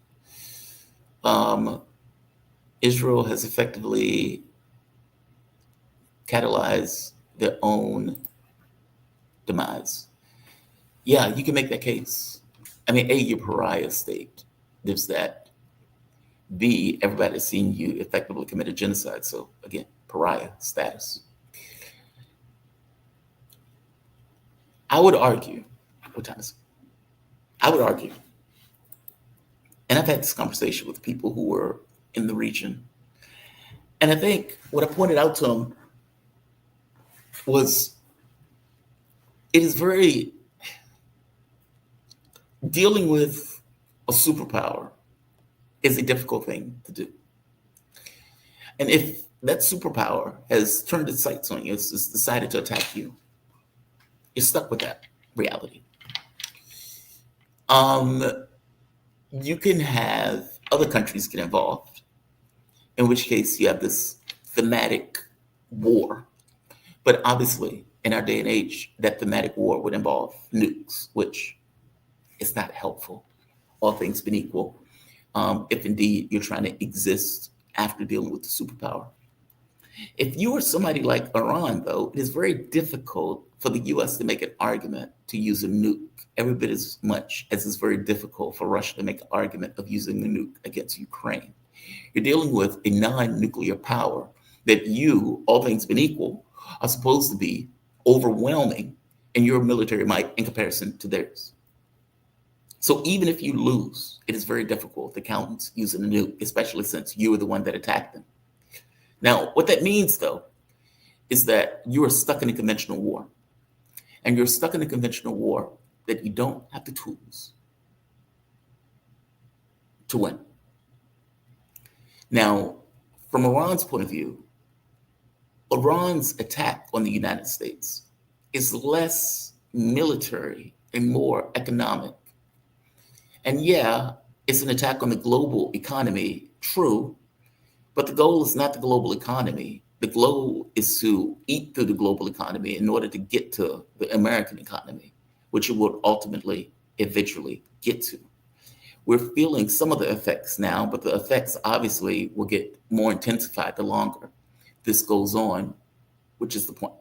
Israel has effectively catalyzed their own demise. Yeah, you can make that case. I mean, A, you're pariah state. There's that. B, everybody's seen you effectively commit a genocide. So again, pariah status. I would argue, what time is it? I would argue, and I've had this conversation with people who were in the region, and I think what I pointed out to them was it is very, dealing with a superpower is a difficult thing to do. And if that superpower has turned its sights on you, it's decided to attack you, you're stuck with that reality. You can have other countries get involved, in which case you have this thematic war. But obviously, in our day and age, that thematic war would involve nukes, which is not helpful, all things being equal, if indeed you're trying to exist after dealing with the superpower. If you are somebody like Iran, though, it is very difficult for the US to make an argument to use a nuke every bit as much as it's very difficult for Russia to make an argument of using a nuke against Ukraine. You're dealing with a non-nuclear power that you, all things being equal, are supposed to be overwhelming in your military might in comparison to theirs. So even if you lose, it is very difficult to counter using a nuke, especially since you were the one that attacked them. Now, what that means, though, is that you are stuck in a conventional war. And you're stuck in a conventional war that you don't have the tools to win. Now, from Iran's point of view, Iran's attack on the United States is less military and more economic. And yeah, it's an attack on the global economy, true, but the goal is not the global economy. The goal is to eat through the global economy in order to get to the American economy, which it will ultimately, eventually get to. We're feeling some of the effects now, but the effects obviously will get more intensified the longer this goes on, which is the point.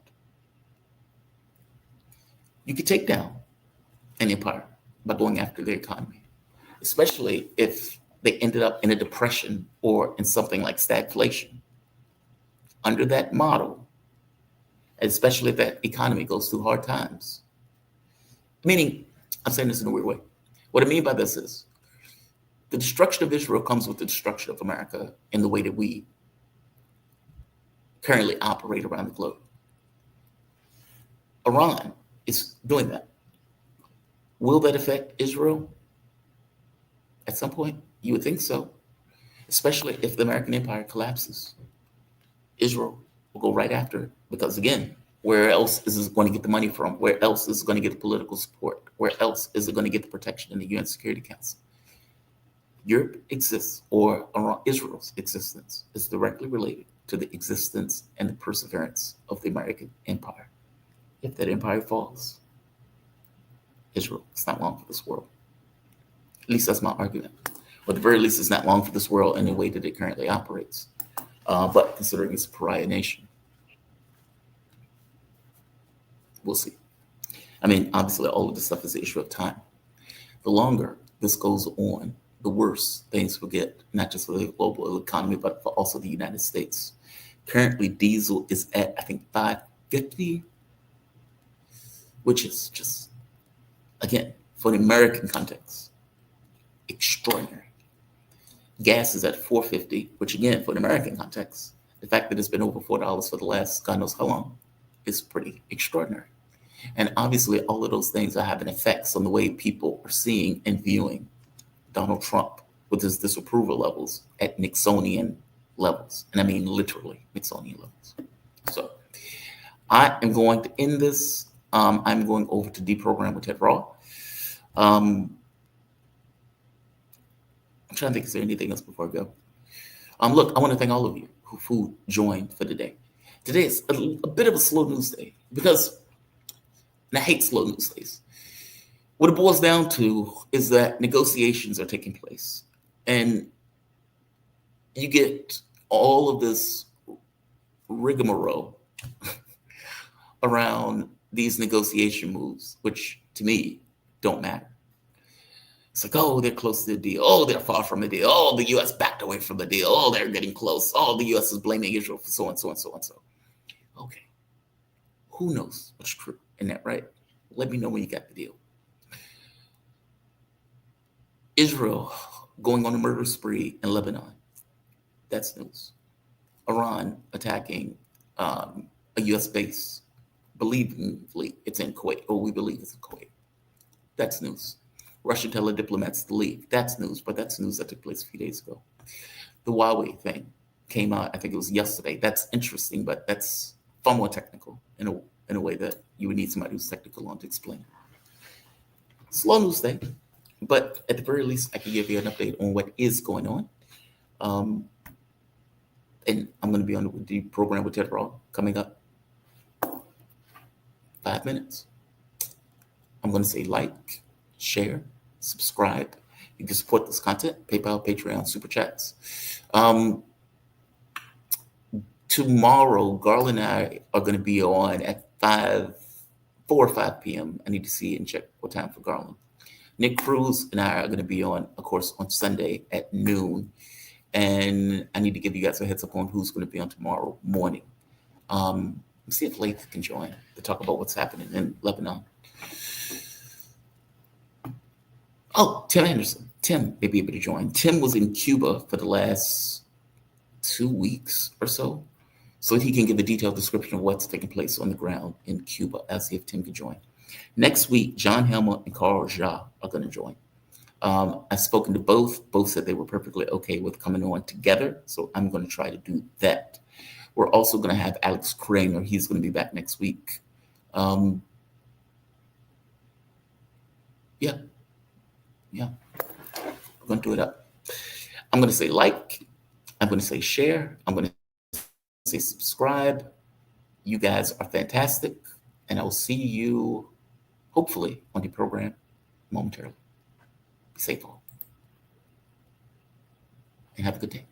You could take down an empire by going after their economy, especially if they ended up in a depression or in something like stagflation. Under that model, especially if that economy goes through hard times. Meaning, I'm saying this in a weird way. What I mean by this is the destruction of Israel comes with the destruction of America in the way that we currently operate around the globe. Iran is doing that. Will that affect Israel? At some point, you would think so, especially if the American empire collapses. Israel will go right after it because, again, where else is it going to get the money from? Where else is it going to get the political support? Where else is it going to get the protection in the UN Security Council? Europe exists, or Israel's existence is directly related to the existence and the perseverance of the American empire. If that empire falls, Israel is not long for this world. At least that's my argument. Or at the very least, it's not long for this world in the way that it currently operates. But considering it's a pariah nation, we'll see. I mean, obviously, all of this stuff is an issue of time. The longer this goes on, the worse things will get, not just for the global economy, but for also the United States. Currently, diesel is at, I think, $5.50, which is just, again, for an American context, extraordinary. Gas is at $4.50, which again, for an American context, the fact that it's been over $4 for the last God knows how long is pretty extraordinary. And obviously, all of those things are having effects on the way people are seeing and viewing Donald Trump with his disapproval levels at Nixonian levels. And I mean literally Nixonian levels. So I am going to end this. I'm going over to Deprogram with Ted Raw. I'm trying to think, is there anything else before I go? Look, I want to thank all of you who joined for the day. Today is a bit of a slow news day because, and I hate slow news days. What it boils down to is that negotiations are taking place, and you get all of this rigmarole around these negotiation moves, which to me don't matter. It's like, oh, they're close to the deal. Oh, they're far from the deal. Oh, the U.S. backed away from the deal. Oh, they're getting close. Oh, the U.S. is blaming Israel for so and so and so and so. Okay. Who knows what's true in that, right? Let me know when you got the deal. Israel going on a murder spree in Lebanon. That's news. Iran attacking a U.S. base. Believingly, it's in Kuwait, or we believe it's in Kuwait. That's news. Russia telling diplomats to leave. That's news, but that's news that took place a few days ago. The Huawei thing came out, I think it was yesterday. That's interesting, but that's far more technical in a way that you would need somebody who's technical on to explain. Slow news day, but at the very least, I can give you an update on what is going on. And I'm going to be on the program with Ted Raw coming up. 5 minutes. I'm going to say like, share, subscribe. You can support this content, PayPal, Patreon, Super Chats. Tomorrow, Garland and I are going to be on at 4 or 5 p.m. I need to see and check what time for Garland. Nick Cruz and I are going to be on, of course, on Sunday at noon. And I need to give you guys a heads up on who's going to be on tomorrow morning. Let's see if Lath can join to talk about what's happening in Lebanon. Oh, Tim Anderson. Tim may be able to join. Tim was in Cuba for the last 2 weeks or so he can give a detailed description of what's taking place on the ground in Cuba. I'll see if Tim can join. Next week, John Helmer and Carl Jha are going to join. I've spoken to both. Both said they were perfectly okay with coming on together, so I'm going to try to do that. We're also going to have Alex Kramer. He's going to be back next week. Yeah. We're going to do it up. I'm going to say like. I'm going to say share. I'm going to say subscribe. You guys are fantastic. And I will see you, hopefully, on the program momentarily. Be safe all. And have a good day.